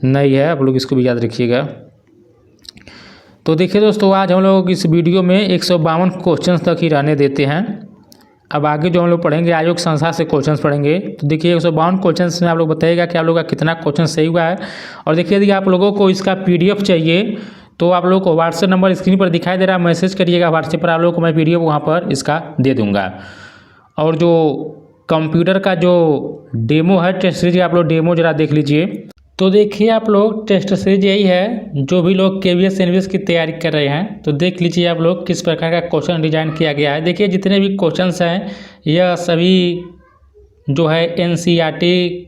नहीं है, आप लोग इसको भी याद रखिएगा। तो देखिए दोस्तों आज हम लोग इस वीडियो में 152 क्वेश्चन तक ही रहने देते हैं। अब आगे जो हम लोग पढ़ेंगे आयोग संस्था से क्वेश्चन पढ़ेंगे। तो देखिए 152 क्वेश्चन में आप लोग बताइएगा कि आप लोग का कितना क्वेश्चन सही हुआ है। और देखिए यदि आप लोगों को इसका PDF चाहिए तो आप लोग को व्हाट्सएप नंबर स्क्रीन पर दिखाई दे रहा है, मैसेज करिएगा व्हाट्सएप पर। आप लोग को मैं PDF वहाँ पर इसका दे दूँगा। और जो कंप्यूटर का जो डेमो है टेस्ट सीरीज, आप लोग डेमो ज़रा देख लीजिए। तो देखिए आप लोग टेस्ट सीरीज यही है। जो भी लोग KVS NVS की तैयारी कर रहे हैं तो देख लीजिए आप लोग किस प्रकार का क्वेश्चन डिजाइन किया गया है। देखिए जितने भी क्वेश्चंस हैं यह सभी जो है NCERT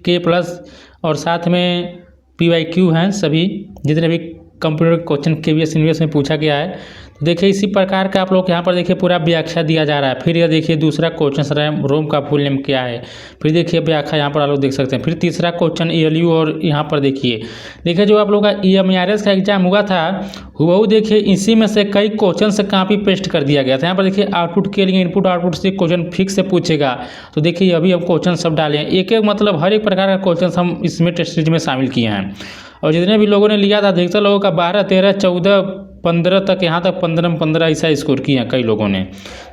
के प्लस और साथ में PYQ हैं। सभी जितने भी कंप्यूटर क्वेश्चन KVS NVS में पूछा गया है। तो देखिए इसी प्रकार का आप लोग यहाँ पर देखिए पूरा व्याख्या दिया जा रहा है। फिर यह देखिए दूसरा क्वेश्चन रोम का फुल नेम क्या है, फिर देखिए व्याख्या यहाँ पर आप लोग देख सकते हैं। फिर तीसरा क्वेश्चन ALU और यहाँ पर देखिए जो आप लोग का EMRS का एग्जाम हुआ था हुबहू देखिए इसी में से कई क्वेश्चन से कॉपी पेस्ट कर दिया गया था। यहाँ पर देखिए आउटपुट के लिए इनपुट आउटपुट से क्वेश्चन फिक्स से पूछेगा। तो देखिए अभी हम क्वेश्चन सब डाले हैं, एक एक मतलब हर एक प्रकार का क्वेश्चन हम इसमें टेस्ट सीरीज में शामिल किए हैं। और जितने भी लोगों ने लिया था अधिकतर लोगों का 12, 13, 14, 15 तक, यहाँ तक 15 में 15 ऐसा स्कोर किए हैं कई लोगों ने।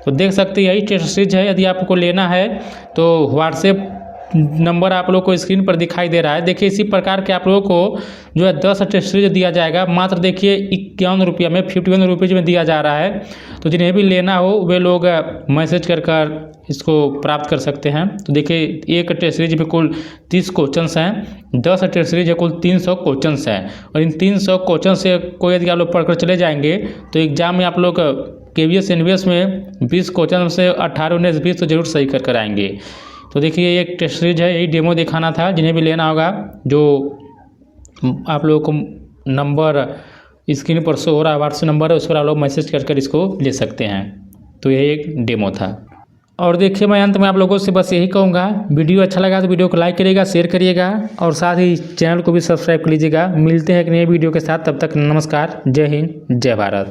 तो देख सकते हैं यही टेस्ट सीरीज है। यदि आपको लेना है तो व्हाट्सएप नंबर आप लोग को स्क्रीन पर दिखाई दे रहा है। देखिए इसी प्रकार के आप लोगों को जो है 10 टेस्ट सीरीज दिया जाएगा। मात्र देखिए 51 रुपये में, 51 रुपीज़ में दिया जा रहा है। तो जिन्हें भी लेना हो वे लोग मैसेज कर इसको प्राप्त कर सकते हैं। तो देखिए एक टेस्ट सीरीज में कुल 30 क्वेश्चन हैं, 10 टेस्ट सीरीज है कुल 300 क्वेश्चन हैं। और इन 300 क्वेश्चन से कोई यदि आप लोग पढ़कर चले जाएंगे तो एग्जाम में आप लोग KVS NVS में 20 क्वेश्चन से 18, 19, 20 तो जरूर सही कर आएंगे। तो देखिए एक टेस्ट सीरीज है, यही डेमो दिखाना था। जिन्हें भी लेना होगा जो आप लोगों को नंबर स्क्रीन पर शो हो रहा है, व्हाट्सएप नंबर है, उस पर आप लोग मैसेज कर इसको ले सकते हैं। तो यही एक डेमो था। और देखिए मैं अंत में आप लोगों से बस यही कहूँगा, वीडियो अच्छा लगा तो वीडियो को लाइक करिएगा, शेयर करिएगा और साथ ही चैनल को भी सब्सक्राइब कर लीजिएगा। मिलते हैं एक नए वीडियो के साथ, तब तक नमस्कार, जय हिंद, जय भारत।